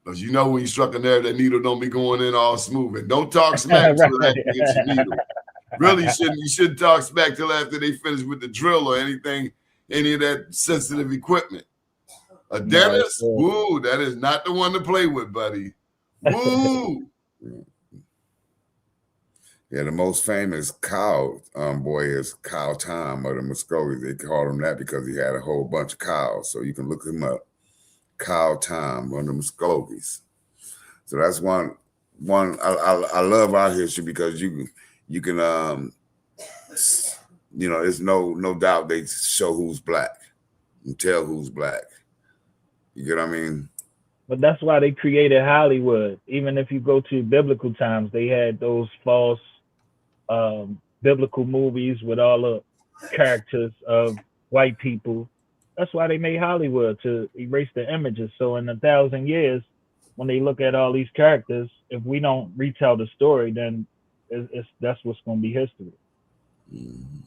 Because you know when you struck a nerve, that needle don't be going in all smooth. And don't talk smack till after you get your needle. Really, you shouldn't talk smack till after they finish with the drill or anything, any of that sensitive equipment. A dentist, woo, that is not the one to play with, buddy. Woo.
Yeah, the most famous cow boy is Cow Tom of the Muskogees. They called him that because he had a whole bunch of cows. So you can look him up. Cow Tom of the Muskogees. So that's one. I love our history because you can there's no doubt they show who's black and tell who's black. You get what I mean?
But that's why they created Hollywood. Even if you go to biblical times, they had those false biblical movies with all the characters of white people. That's why they made Hollywood, to erase the images. So in 1,000 years, when they look at all these characters, if we don't retell the story, then that's what's going to be history.
Mm-hmm.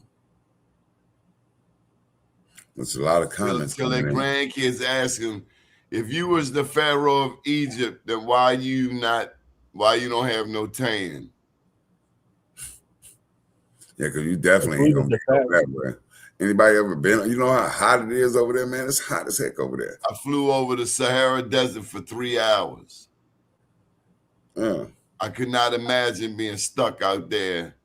There's a lot of comments.
Till their grandkids ask them, if you was the Pharaoh of Egypt, then why you don't have no tan?
Yeah, because you definitely ain't gonna be that way. Anybody ever been? You know how hot it is over there, man? It's hot as heck over there.
I flew over the Sahara Desert for 3 hours. I could not imagine being stuck out there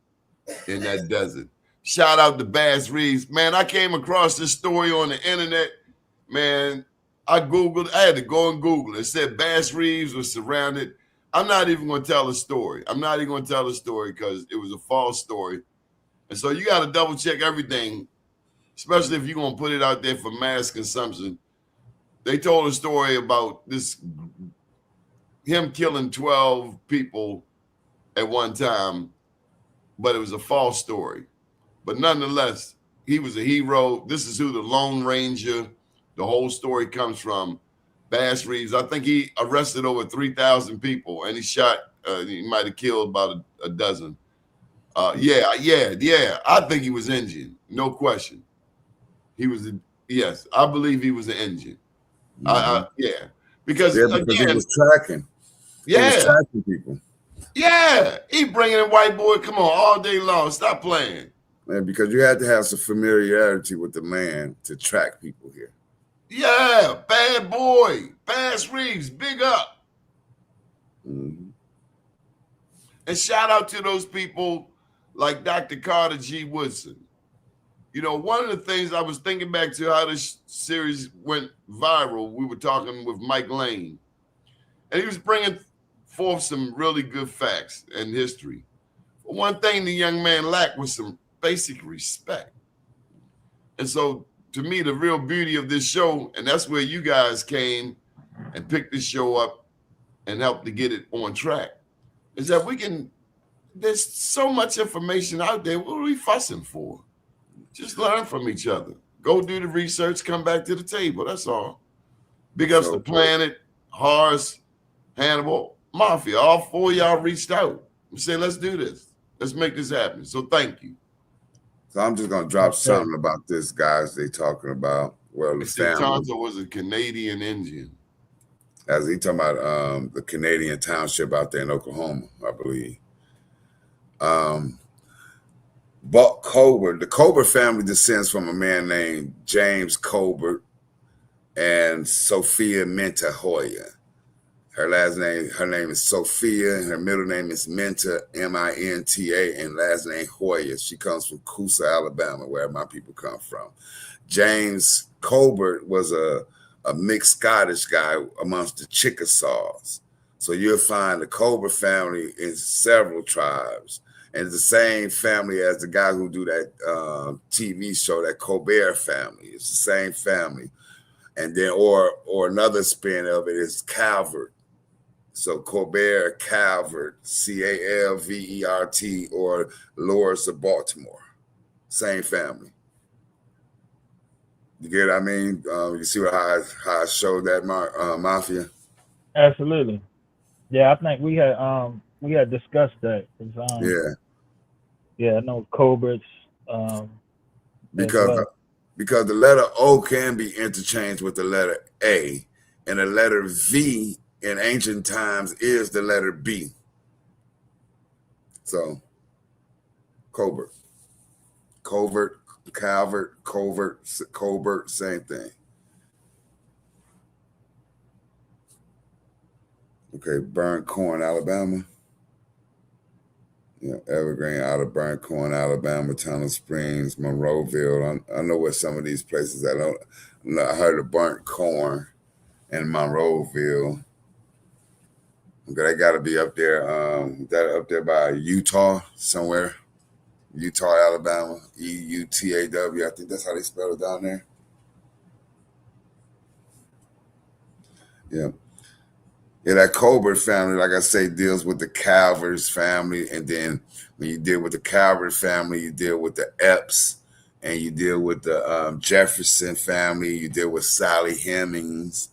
in that desert. Shout out to Bass Reeves. Man, I came across this story on the internet. Man, I had to go and Google it. It said Bass Reeves was surrounded. I'm not even going to tell a story. Because it was a false story. And so you got to double check everything, especially if you're going to put it out there for mass consumption. They told a story about him killing 12 people at one time, but it was a false story. But nonetheless, he was a hero. This is who the Lone Ranger, the whole story comes from. Bass Reeves. I think he arrested over 3,000 people, and he shot, he might have killed about a dozen. Yeah. I think he was Indian, no question. He was, yes, I believe he was an Indian.
Mm-hmm.
Because again,
he was tracking.
Yeah,
he was tracking people.
Yeah, he bringing in white boy. Come on, all day long. Stop playing.
Man, because you had to have some familiarity with the land to track people here.
Yeah, bad boy, Bass Reeves, big up.
Mm-hmm.
And shout out to those people like Dr. Carter G. Woodson. You know, one of the things I was thinking back to how this series went viral, we were talking with Mike Lane, and he was bringing forth some really good facts and history. But one thing the young man lacked was some basic respect. And so to me, the real beauty of this show, and that's where you guys came and picked this show up and helped to get it on track, is that there's so much information out there. What are we fussing for? Just learn from each other. Go do the research, come back to the table. That's all. Big ups to Planet, Horace, Hannibal, Mafia. All four of y'all reached out and said, let's do this. Let's make this happen. So thank you.
So I'm just going to drop something about this, guys. They talking about, well, the family.
Tonto was a Canadian Indian.
As he talking about the Canadian township out there in Oklahoma, I believe. Buck Colbert, the Colbert family descends from a man named James Colbert and Sophia Minta Hoya. Her name is Sophia, and her middle name is Minta, M-I-N-T-A, and last name Hoya. She comes from Coosa, Alabama, where my people come from. James Colbert was a mixed Scottish guy amongst the Chickasaws. So you'll find the Colbert family in several tribes. And it's the same family as the guy who do that TV show, that Colbert family. It's the same family. And then, or another spin of it is Calvert. So Colbert, Calvert, C-A-L-V-E-R-T, or Lords of Baltimore. Same family. You get what I mean? You see how I showed that mafia?
Absolutely. Yeah, I think we had discussed that. 'Cause,
Yeah,
yeah, I know Colbert's as
because
well.
because the letter O can be interchanged with the letter A, and the letter V in ancient times is the letter B. So Colbert, Calvert, Colbert, same thing. Okay, Burnt Corn, Alabama. Yeah, Evergreen, out of Burnt Corn, Alabama, Tunnel Springs, Monroeville. I know where some of these places at. I heard of Burnt Corn in Monroeville. Okay, they got to be up there. That up there by Utah somewhere. Utah, Alabama, EUTAW. I think that's how they spell it down there. Yeah. Yeah, that Colbert family, like I say, deals with the Calvers family. And then when you deal with the Calvert family, you deal with the Epps, and you deal with the Jefferson family, you deal with Sally Hemings.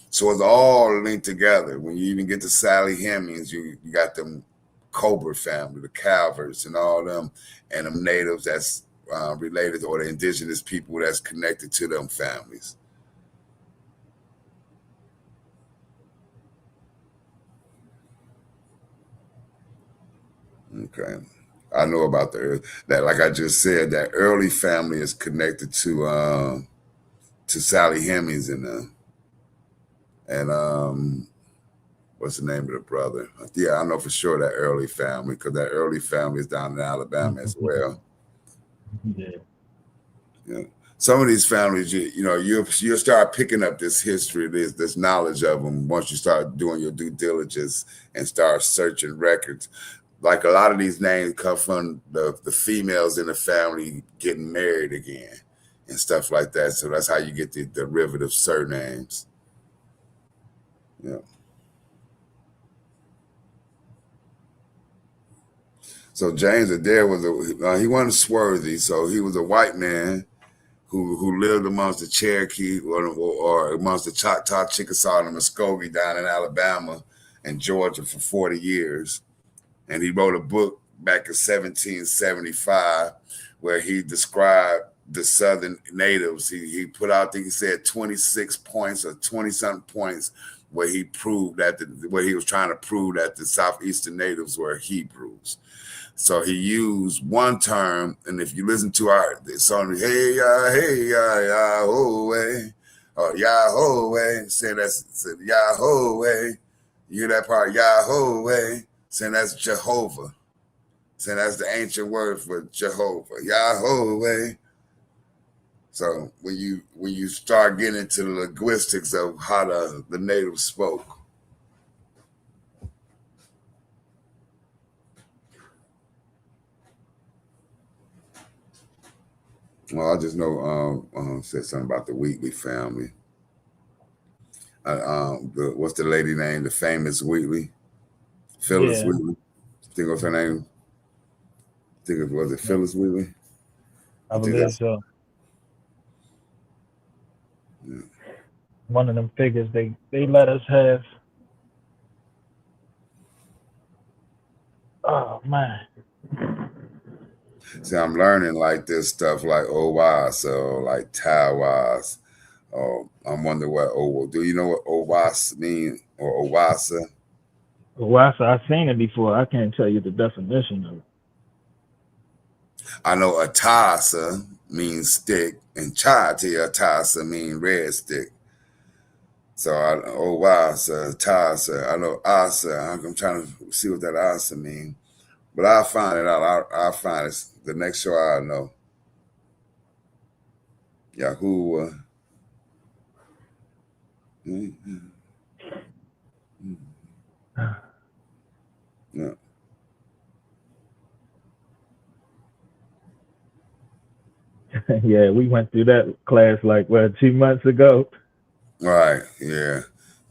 So it's all linked together. When you even get to Sally Hemings, you got them Colbert family, the Calverts, and all them, and them natives that's related, or the indigenous people that's connected to them families. Okay. I know about that. Like I just said, that early family is connected to Sally Hemings and what's the name of the brother? Yeah, I know for sure that early family, because that early family is down in Alabama as well.
Yeah.
Yeah. Some of these families, you'll start picking up this history, this knowledge of them once you start doing your due diligence and start searching records. Like a lot of these names come from the females in the family getting married again and stuff like that. So that's how you get the derivative surnames. Yeah. So James Adair he wasn't swarthy, so he was a white man who lived amongst the Cherokee or amongst the Choctaw, Chickasaw, and Muskogee down in Alabama and Georgia for 40 years. And he wrote a book back in 1775 where he described the Southern natives. He put out, I think he said 26 points or 20-something points where he proved where he was trying to prove that the Southeastern natives were Hebrews. So he used one term, and if you listen to our song, hey, Yahweh, or Yahweh, saying Yahweh, you hear that part, Yahweh, saying that's Jehovah, saying that's the ancient word for Jehovah, Yahweh. So when you start getting into the linguistics of how the natives spoke. Well, I just know said something about the Wheatley family. What's the lady name? The famous Wheatley, Phyllis
Yeah.
Wheatley. I think what's her name? I think it was Phyllis Wheatley.
I believe so.
Yeah.
One of them figures they let us have. Oh man.
See, I'm learning like this stuff like Owas or like Tawas. I'm wondering do you know what Owas mean or Owasa?
Well, I've seen it before. I can't tell you the definition of it.
I know Atasa means stick and Atasa means red stick. So Owasa, Atasa, I know Asa. I'm trying to see what that Asa means. But I'll find it out. I'll find it. The next show I'll know. Yahuwah. Yeah.
Yeah, we went through that class like 2 months ago.
Right. Yeah.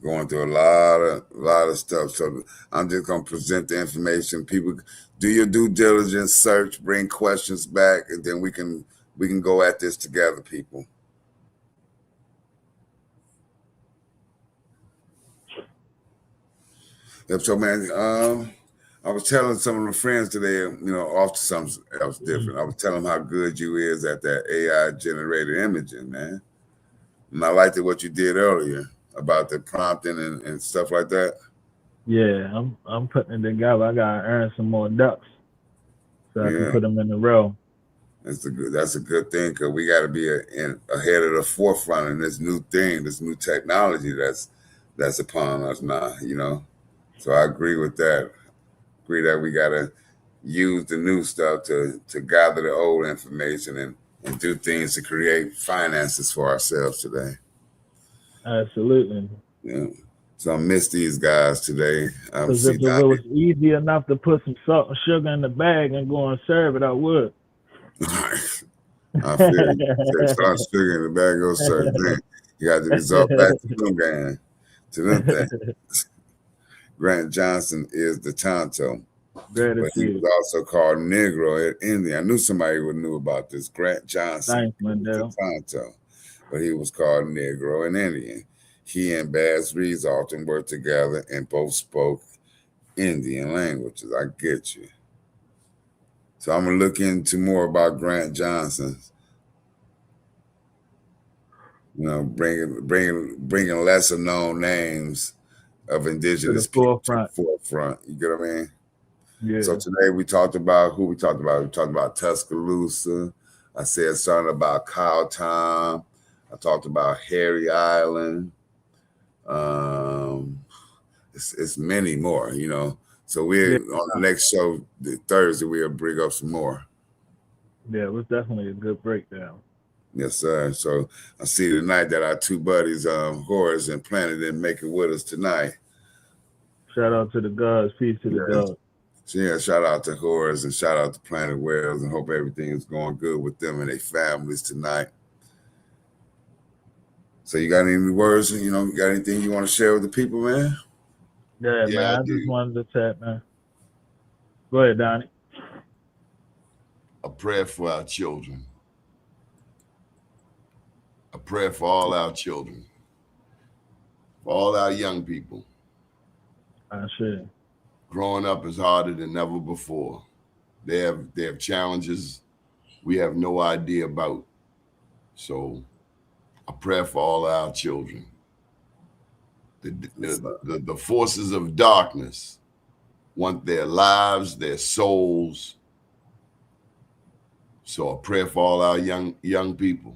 Going through a lot of stuff. So I'm just gonna present the information. People, do your due diligence, search, bring questions back, and then we can go at this together, people. Yep. So man, I was telling some of my friends today, off to something else different. I was telling them how good you is at that AI generated imaging, man. And I liked what you did earlier about the prompting and stuff like that.
Yeah, I'm putting it together. I gotta earn some more ducks so I can put them in a row.
That's a good thing, because we got to be ahead of the forefront in this new thing, this new technology that's upon us now. So I agree with that. Agree that we got to use the new stuff to gather the old information and do things to create finances for ourselves today.
Absolutely.
Yeah. So I miss these guys today.
Because if it was easy enough to put some salt and sugar in the bag and go and serve it, I would.
I feel you. Salt and sugar in the bag, go serve. Then you got to resort back to them guys, to them things. Grant Johnson is the Tonto.
Gratitude.
But he was also called Negro at Indian. I knew somebody would knew about this. Grant Johnson,
the
Tonto, but he was called Negro in Indian. He and Baz Reeves often worked together and both spoke Indian languages. I get you. So I'm gonna look into more about Grant Johnson. Bringing lesser known names of indigenous people to the forefront. You get what I mean?
Yeah.
So today we talked about who we talked about. We talked about Tuscaloosa. I said something about Cowtown. I talked about Harry Island. It's many more, So we're on the next show, Thursday, we'll bring up some more.
Yeah, it was definitely a good breakdown.
Yes, sir. So I see tonight that our two buddies, Horace and Planet, didn't make it with us tonight.
Shout out to the gods. Peace to the gods.
So yeah, shout out to Horace and shout out to Planet Wells, and hope everything is going good with them and their families tonight. So you got any words? You got anything you want to share with the people, man?
Yeah, man. I just wanted to chat, man. Go ahead, Donnie.
A prayer for our children. A prayer for all our children. For all our young people.
I should.
Growing up is harder than ever before. They have challenges we have no idea about. So a prayer for all our children. The forces of darkness want their lives, their souls. So a prayer for all our young people.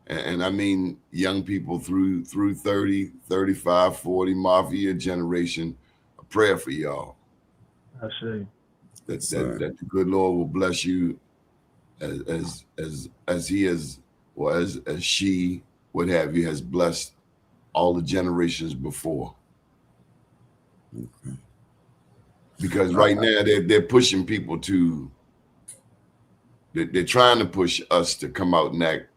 And I mean young people through 30, 35, 40, mafia generation. A prayer for y'all.
I see.
That the good Lord will bless you as he has, or as she, what have you, has blessed all the generations before. Okay. Because right now they're pushing people to, they're trying to push us to come out and act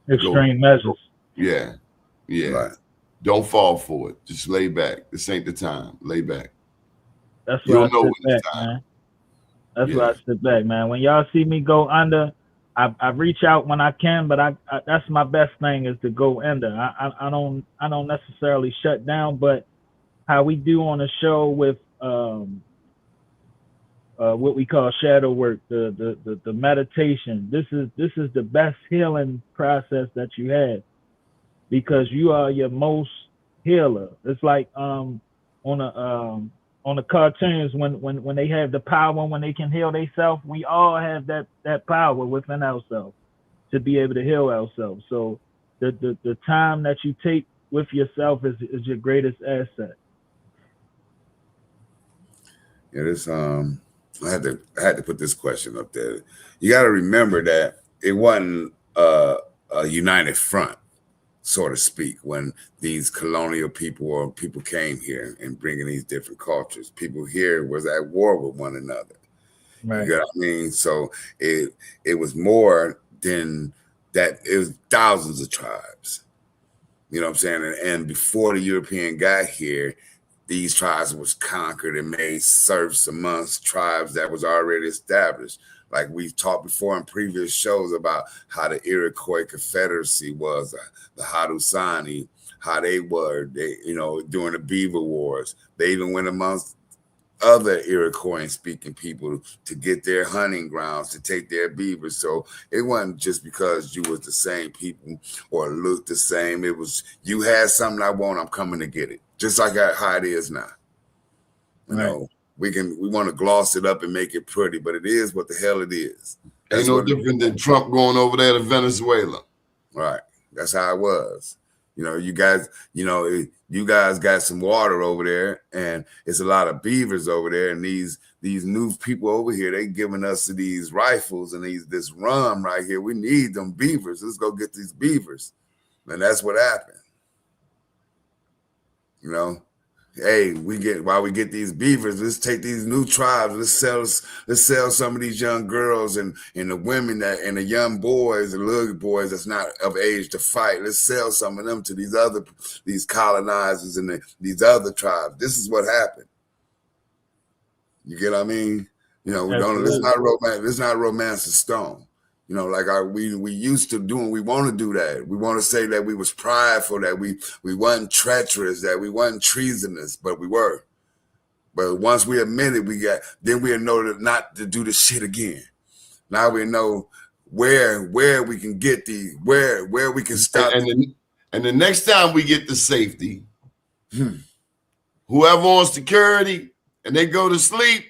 extreme measures.
Yeah.
Right.
Don't fall for it. Just lay back. This ain't the time. Lay back.
That's why I sit back, man. That's why I sit back, man. When y'all see me go under, I reach out when I can, but I that's my best thing, is to go under. I don't necessarily shut down, but how we do on the show with what we call shadow work, the meditation. This is the best healing process that you have, because you are your most healer. It's like on the cartoons when they have the power, when they can heal themselves. We all have that power within ourselves to be able to heal ourselves. So the time that you take with yourself is your greatest asset.
Yeah, this I had to put this question up there. You got to remember that it wasn't a united front, so to speak, when these colonial people or people came here and bringing these different cultures. People here was at war with one another.
Right.
You know what I mean? So it was more than that. It was thousands of tribes. You know what I'm saying? And before the European got here, these tribes was conquered and made serfs amongst tribes that was already established. like we've talked before in previous shows about how the Iroquois Confederacy was, the Haudenosaunee, how they during the Beaver Wars. They even went amongst other Iroquois speaking people to get their hunting grounds, to take their beavers. So it wasn't just because you was the same people or looked the same. It was, you had something I want, I'm coming to get it. Just like how it is now. You know, we want to gloss it up and make it pretty, but it is what the hell it is.
Ain't no different than Trump going over there to Venezuela.
Right. That's how it was. You know, you guys got some water over there, and it's a lot of beavers over there, and these new people over here, they giving us these rifles and this rum right here. We need them beavers. Let's go get these beavers. And that's what happened. You know, hey, while we get these beavers, let's take these new tribes. Let's sell some of these young girls and the women and the young boys, the little boys that's not of age to fight. Let's sell some of them to these colonizers and these other tribes. This is what happened. You get what I mean? You know, let's not romance the stone. You know, like we used to do, and we want to do that. We want to say that we was prideful, that we wasn't treacherous, that we wasn't treasonous, but we were. But once we admit it, then we know that not to do the shit again. Now we know where we can get where we can stop.
And the next time we get to safety, whoever on security and they go to sleep,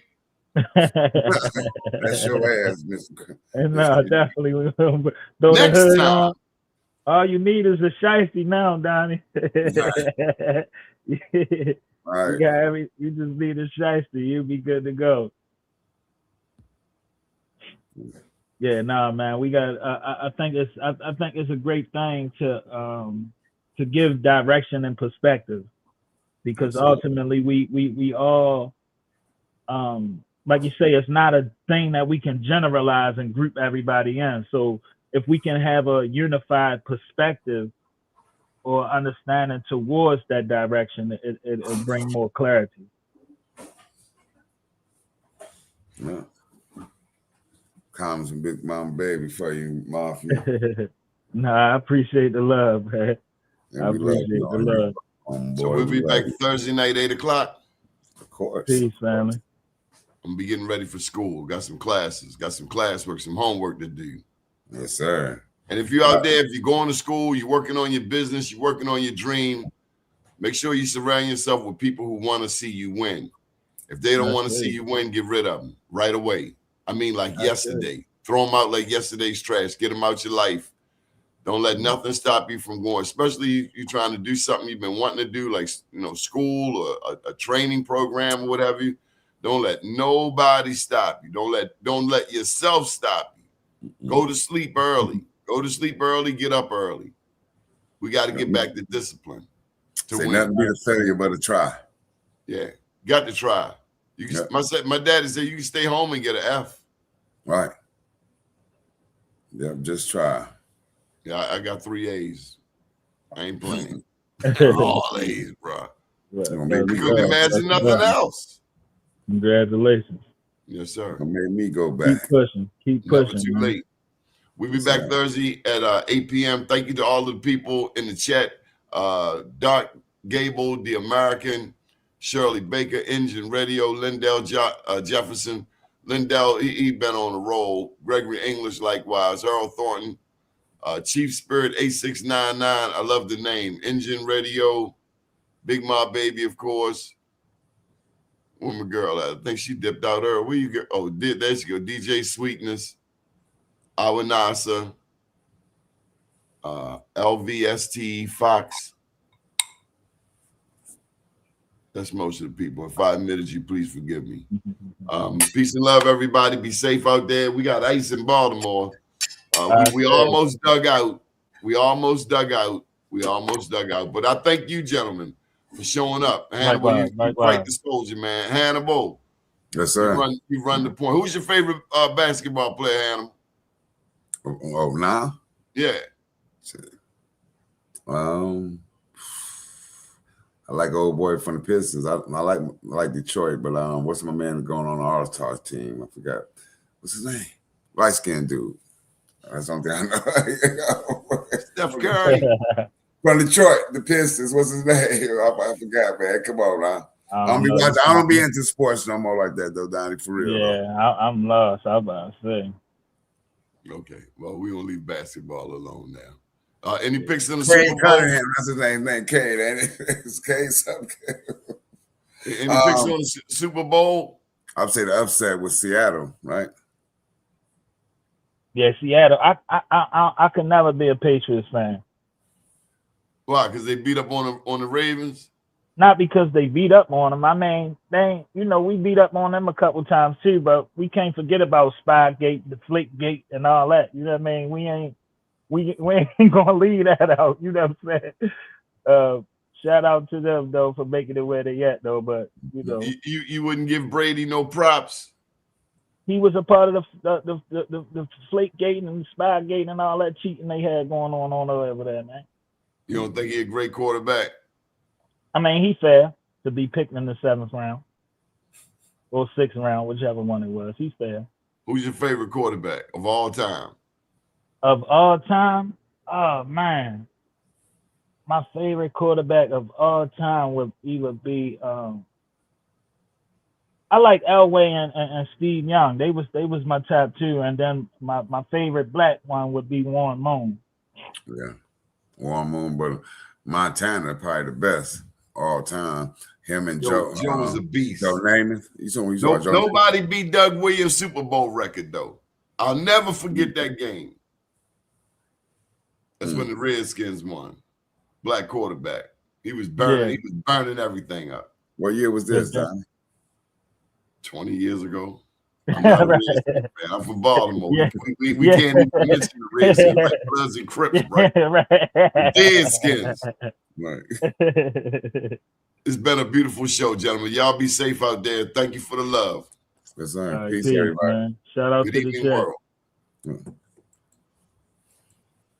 that's your ass, Mr.
And definitely don't
next
hood
time.
on. All you need is a shiesty now, Donnie.
Right.
You just need a shiesty. You'll be good to go. Yeah, man. We got. I think it's a great thing to give direction and perspective, because ultimately we all like you say, it's not a thing that we can generalize and group everybody in. So if we can have a unified perspective or understanding towards that direction, it'll bring more clarity.
Yeah. Comes and big mama baby for you, Mafia.
I appreciate the love, man. I appreciate the love.
So we'll be back Thursday night, 8 o'clock.
Of course.
Peace, family.
I'm gonna be getting ready for school. Got some classes, got some classwork, some homework to do.
Yes, sir.
And if you're out there, if you're going to school, you're working on your business, you're working on your dream, make sure you surround yourself with people who want to see you win. If they don't want to see you win, get rid of them right away. I mean, like yesterday. Throw them out like yesterday's trash. Get them out your life. Don't let nothing stop you from going, especially if you're trying to do something you've been wanting to do, like, school or a training program or whatever. Don't let nobody stop you. Don't let yourself stop you. Go to sleep early. Go to sleep early. Get up early. We got to get back to discipline.
Say nothing be a failure but a try.
Yeah, got to try. You can, my daddy said you can stay home and get an F.
Right. Yep, just try.
Yeah, I got 3 A's. I ain't playing. All A's, bro. You couldn't imagine nothing else.
Congratulations.
Yes, sir.
It made me go back.
Keep pushing.
Never too late. We'll be back Thursday at 8 p.m. Thank you to all the people in the chat. Dark Gable, The American, Shirley Baker, Engine Radio, Lindell Jefferson. Lindell, he been on a roll. Gregory English, likewise. Earl Thornton, Chief Spirit 8699. I love the name. Engine Radio, Big Ma Baby, of course. Where my girl at? I think she dipped out early. Where you go? Oh, there she go. DJ Sweetness, Awanasa, LVST, Fox. That's most of the people. If I admitted you, please forgive me. Peace and love, everybody. Be safe out there. We got ice in Baltimore. We almost dug out. We almost dug out. But I thank you, gentlemen, for showing up. Hannibal, you fight the soldier, man. Hannibal.
Yes, sir.
You run the point. Who's your favorite basketball player, Hannibal?
Oh, now?
Yeah.
I like old boy from the Pistons. I like Detroit, but what's my man going on the All-Star team? I forgot. What's his name? Light skinned dude. That's something I know.
Steph Curry.
From Detroit, the Pistons. What's his name? I forgot, man. Come on, now. I don't be into sports no more like that, though, Donnie, for real.
Yeah, I'm lost. I'm about to say.
Okay, well, we gonna leave basketball alone now. Any picks in the
Cade
Super Bowl?
Cunningham, that's his name, Cade, ain't it? It's Cade something.
Any picks on the Super Bowl?
I'd say the upset with Seattle, right?
Yeah, Seattle. I could never be a Patriots fan.
Why? Because they beat up on the Ravens?
Not because they beat up on them. I mean, we beat up on them a couple times too, but we can't forget about Spygate, the Flickgate, and all that. You know what I mean? We ain't gonna leave that out. You know what I'm saying? Shout out to them though for making it where they at though. But
you wouldn't give Brady no props.
He was a part of the Flickgate and the Spygate and all that cheating they had going on over there, man.
You don't think he's a great quarterback?
I mean, he's fair to be picked in the 7th round or 6th round, whichever one it was. He's fair.
Who's your favorite quarterback of all time?
Of all time? Oh, man. My favorite quarterback of all time would either be I like Elway and Steve Young. They was my top 2. And then my favorite black one would be Warren Moon.
Yeah. Warren Moon, but Montana probably the best all time. Him and Joe
was a beast.
Joe Namath.
Nobody beat Doug Williams' Super Bowl record though. I'll never forget that game. That's when the Redskins won. Black quarterback. He was burning. Yeah. He was burning everything up.
What year was this, Tommy?
20 years ago. I'm not a Redskins fan. I'm from Baltimore. Yeah. We can't even mention the Redskins like Bloods and Crips, right? The Deadskins. Right. It's been a beautiful show, gentlemen. Y'all be safe out there. Thank you for the love.
Yes, sir. Peace, everybody.
Man. Shout out
Good
to
evening,
the chat.
world.